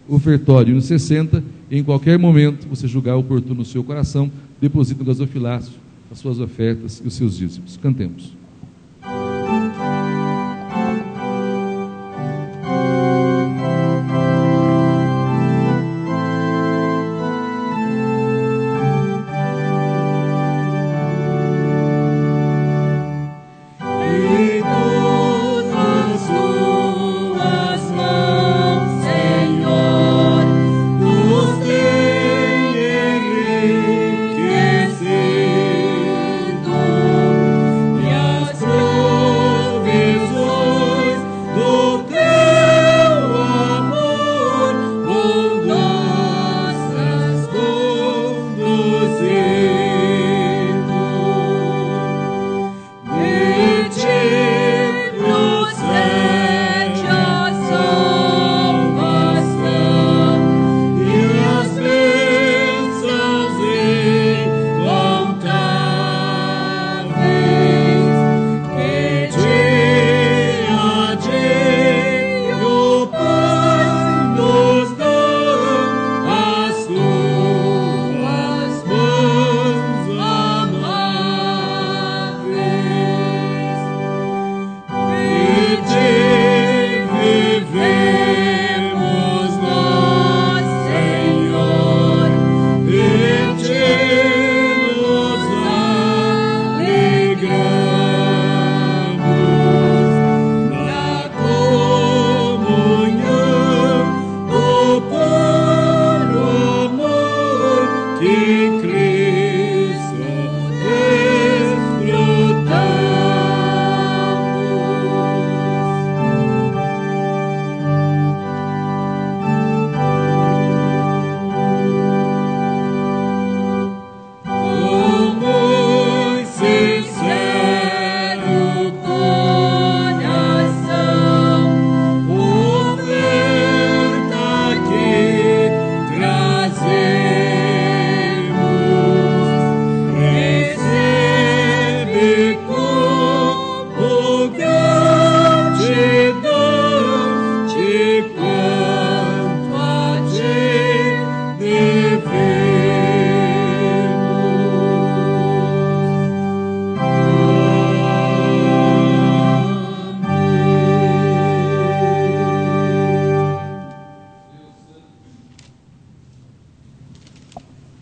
[SPEAKER 2] ofertório, hino 60, e em qualquer momento você julgar oportuno no seu coração, deposita no gasofilácio as suas ofertas e os seus dízimos. Cantemos.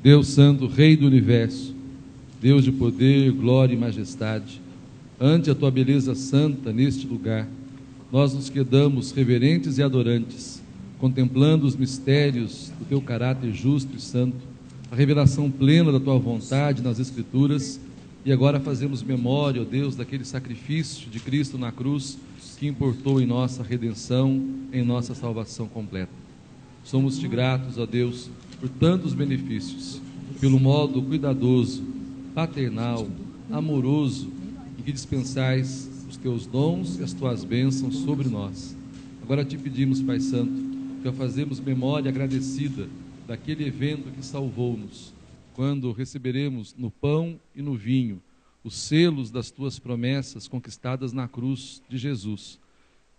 [SPEAKER 2] Deus Santo, Rei do Universo, Deus de poder, glória e majestade, ante a Tua beleza santa neste lugar, nós nos quedamos reverentes e adorantes, contemplando os mistérios do Teu caráter justo e santo, a revelação plena da Tua vontade nas Escrituras, e agora fazemos memória, ó Deus, daquele sacrifício de Cristo na cruz, que que importou em nossa redenção, em nossa salvação completa. Somos-te gratos, ó Deus, por tantos benefícios, pelo modo cuidadoso, paternal, amoroso em que dispensais os teus dons e as tuas bênçãos sobre nós. Agora te pedimos, Pai Santo, que ao fazermos memória agradecida daquele evento que salvou-nos, quando receberemos no pão e no vinho os selos das tuas promessas conquistadas na cruz de Jesus,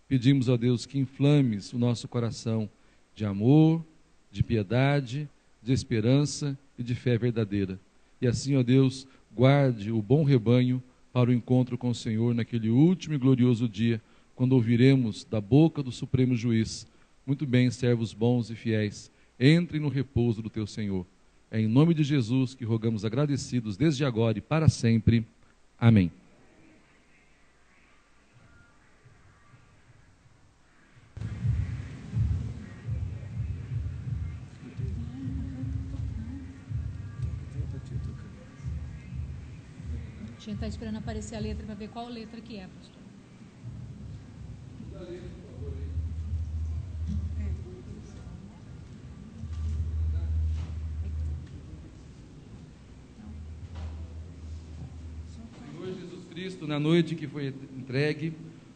[SPEAKER 2] pedimos, ó Deus, que inflames o nosso coração de amor, de piedade, de esperança e de fé verdadeira. E assim, ó Deus, guarde o bom rebanho para o encontro com o Senhor naquele último e glorioso dia, quando ouviremos da boca do Supremo Juiz: muito bem, servos bons e fiéis, entrem no repouso do teu Senhor. É em nome de Jesus que rogamos agradecidos desde agora e para sempre. Amém.
[SPEAKER 7] A gente está esperando aparecer a letra para ver qual letra que é, pastor.
[SPEAKER 2] Senhor Jesus Cristo, na noite que foi entregue,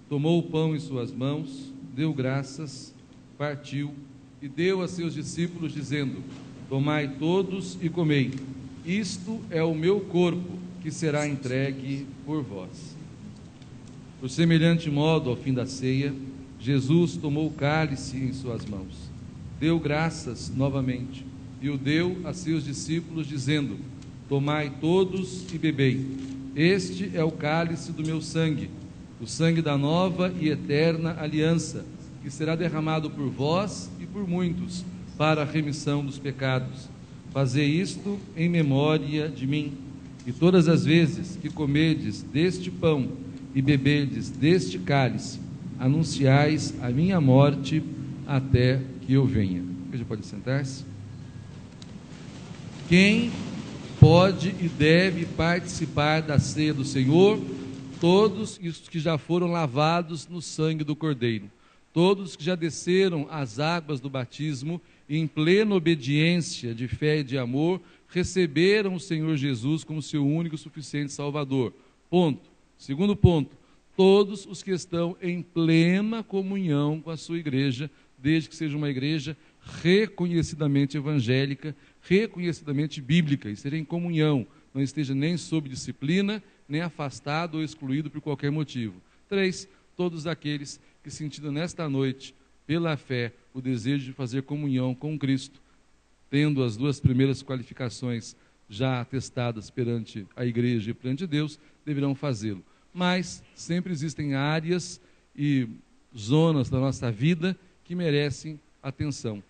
[SPEAKER 2] tomou o pão em suas mãos, deu graças, partiu e deu a seus discípulos, dizendo: tomai todos e comei, isto é o meu corpo, que será entregue por vós. Por semelhante modo, ao fim da ceia, Jesus tomou o cálice em suas mãos, deu graças novamente e o deu a seus discípulos, dizendo: tomai todos e bebei, este é o cálice do meu sangue, o sangue da nova e eterna aliança, que será derramado por vós e por muitos, para a remissão dos pecados. Fazei isto em memória de mim. E todas as vezes que comerdes deste pão e beberdes deste cálice, anunciais a minha morte até que eu venha. Você pode sentar-se? Quem pode e deve participar da ceia do Senhor? Todos os que já foram lavados no sangue do Cordeiro, todos que já desceram as águas do batismo e em plena obediência de fé e de amor, receberam o Senhor Jesus como seu único e suficiente Salvador. Ponto. Segundo ponto, todos os que estão em plena comunhão com a sua igreja, desde que seja uma igreja reconhecidamente evangélica, reconhecidamente bíblica, e seja em comunhão, não esteja nem sob disciplina, nem afastado ou excluído por qualquer motivo. 3, todos aqueles que, sentindo nesta noite, pela fé, o desejo de fazer comunhão com Cristo, tendo as duas primeiras qualificações já atestadas perante a igreja e perante Deus, deverão fazê-lo. Mas sempre existem áreas e zonas da nossa vida que merecem atenção,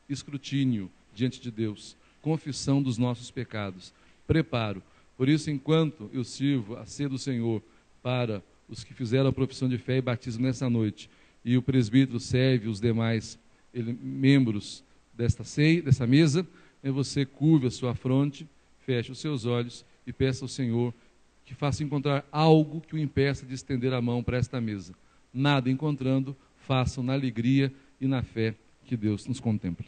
[SPEAKER 2] escrutínio diante de Deus, confissão dos nossos pecados, preparo. Por isso, enquanto eu sirvo a ceia do Senhor para os que fizeram a profissão de fé e batismo nessa noite, e o presbítero serve os demais membros desta ceia, dessa mesa, você curve a sua fronte, feche os seus olhos e peça ao Senhor que faça encontrar algo que o impeça de estender a mão para esta mesa. Nada encontrando, façam na alegria e na fé que Deus nos contempla.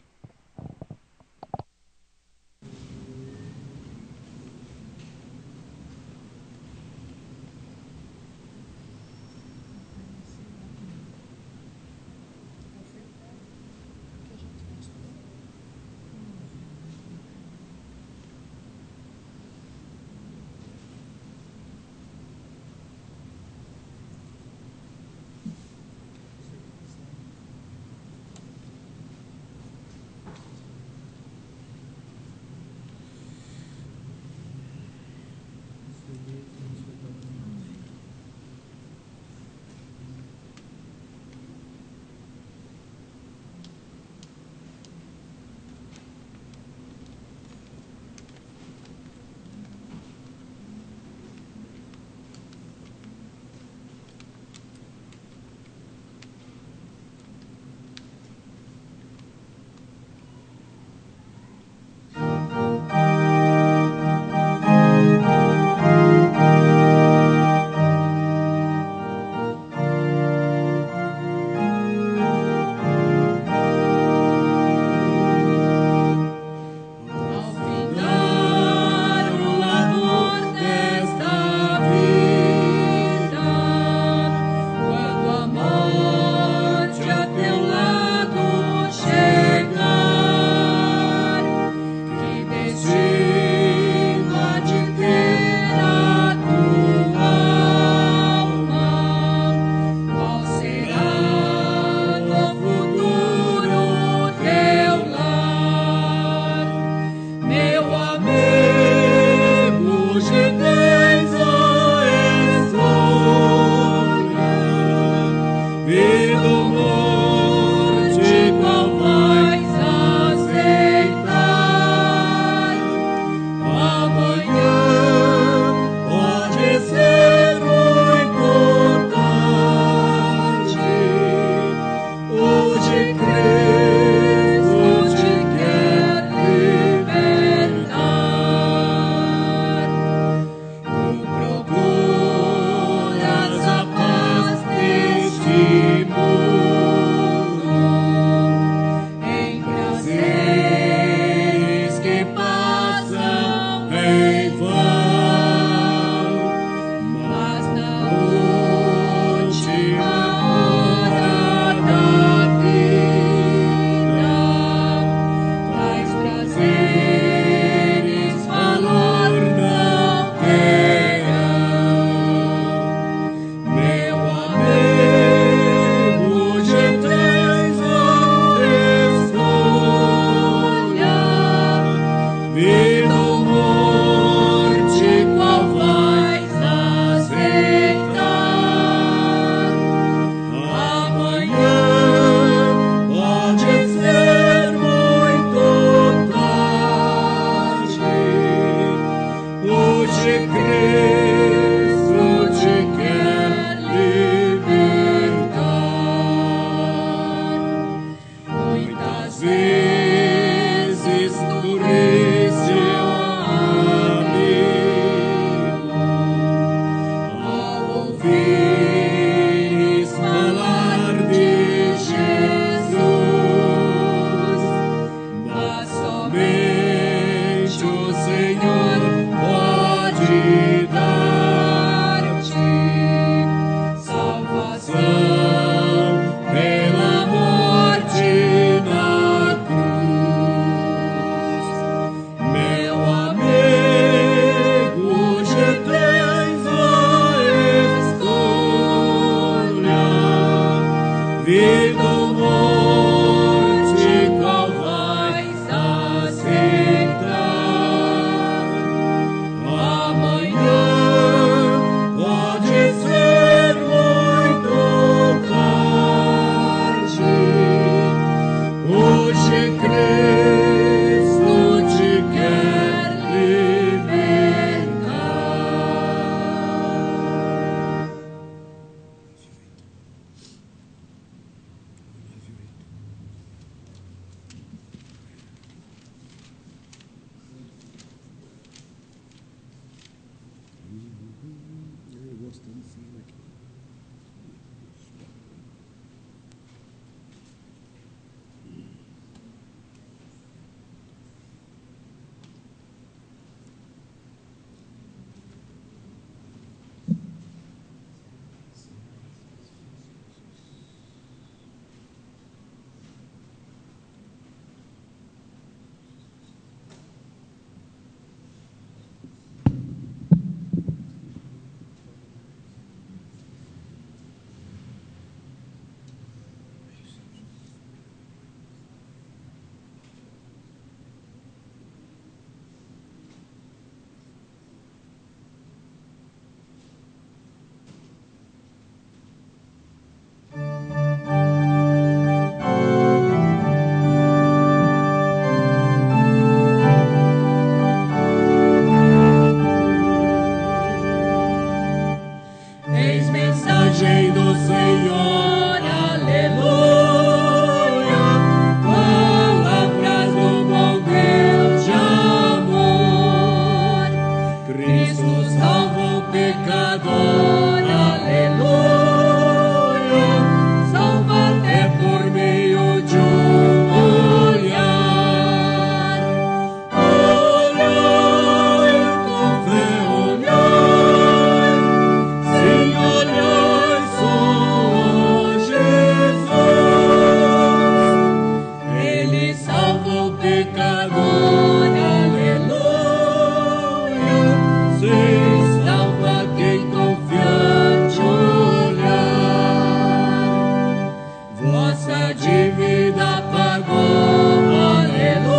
[SPEAKER 1] dívida pagou, aleluia.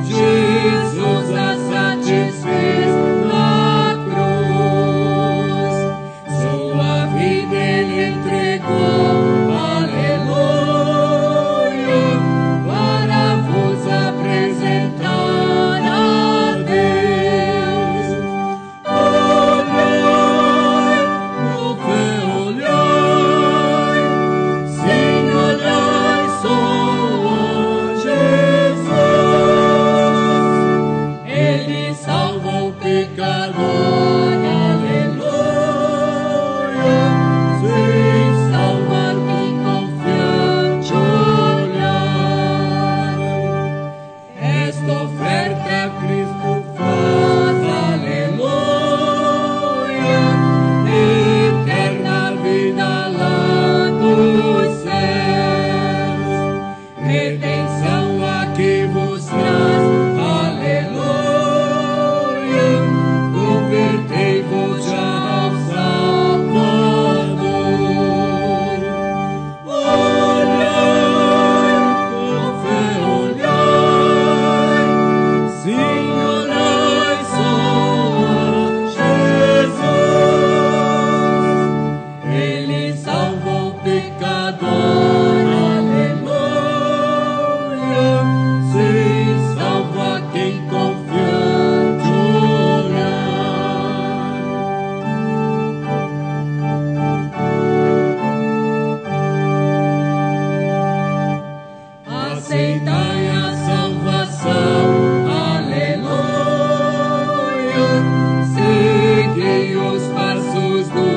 [SPEAKER 1] Jesus a satisfez na cruz, sua vida ele entregou, aleluia, para vos apresentar a Deus. Olhai, com fé olhai, sim, olhai só a Jesus. Ele salva o pecador, aleluia. Sim, salva quem confiante olhar. Esta oferta Cristo faz, aleluia, eterna vida lá dos céus, redenção aqui vos traz, aleluia, convertei-vos já ao Salvador. Olhai, com fé olhai, sim, olhai só a Jesus. Ele salva o pecador, aleluia. Sim, salva quem confiante olhar. Aceitai a salvação, aleluia. Segui os passos do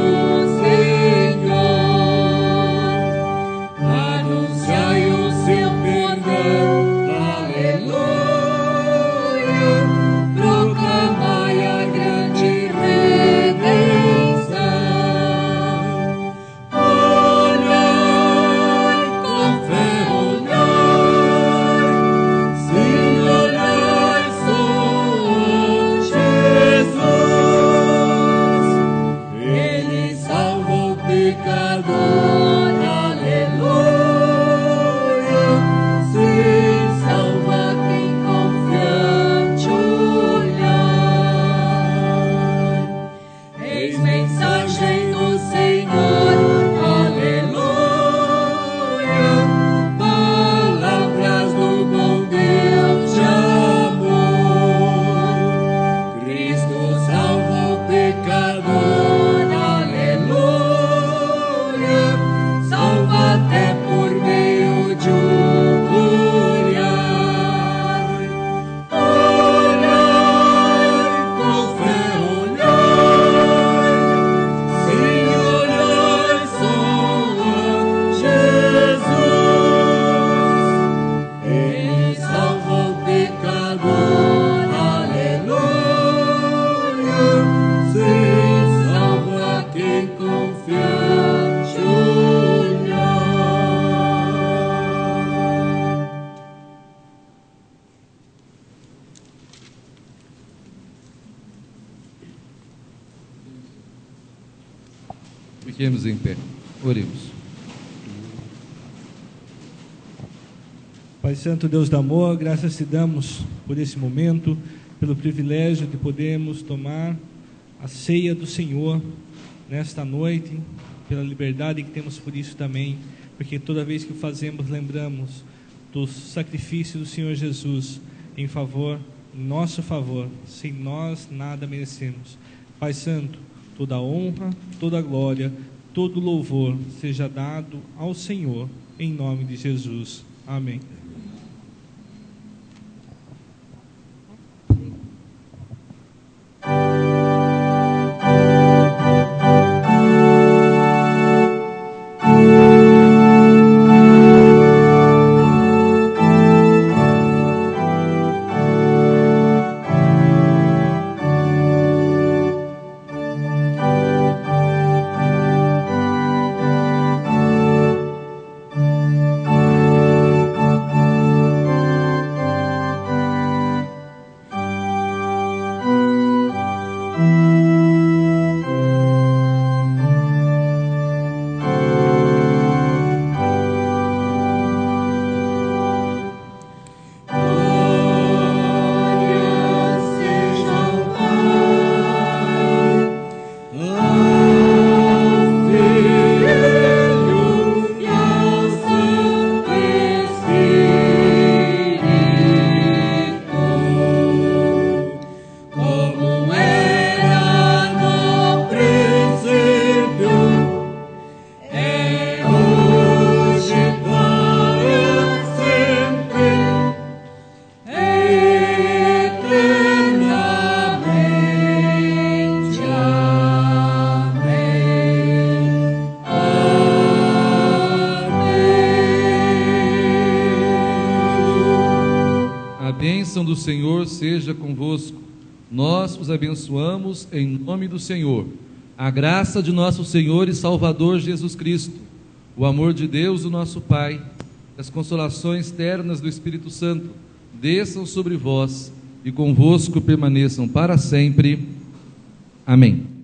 [SPEAKER 1] Senhor. Anunciai o seu perdão, aleluia. Proclamai a grande redenção. Olhai, com fé olhai, sim, olhai só a Jesus. Ele salva o pecador, aleluia. Sim, salva quem confiante olhar. Eis mensagem do Senhor, aleluia. Palavras do bom Deus de amor. Cristo salva o pecador, aleluia. Salva até por meio de um olhar. Olhai, com fé olhai, sim, olhai só a Jesus. Ele salva o pecador, aleluia. Sim, salva quem confiante olhar.
[SPEAKER 2] Fiquemos em pé. Oremos.
[SPEAKER 4] Pai Santo, Deus do amor, graças te damos por esse momento, pelo privilégio de podermos tomar a ceia do Senhor nesta noite, pela liberdade que temos por isso também, porque toda vez que o fazemos, lembramos do sacrifício do Senhor Jesus em favor, em nosso favor, sem nós nada merecemos. Pai Santo, toda a honra, toda a glória, todo o louvor seja dado ao Senhor, em nome de Jesus. Amém.
[SPEAKER 2] seja convosco. Nós os abençoamos em nome do Senhor. A graça de nosso Senhor e Salvador Jesus Cristo, o amor de Deus, o nosso Pai, as consolações ternas do Espírito Santo, desçam sobre vós e convosco permaneçam para sempre. Amém.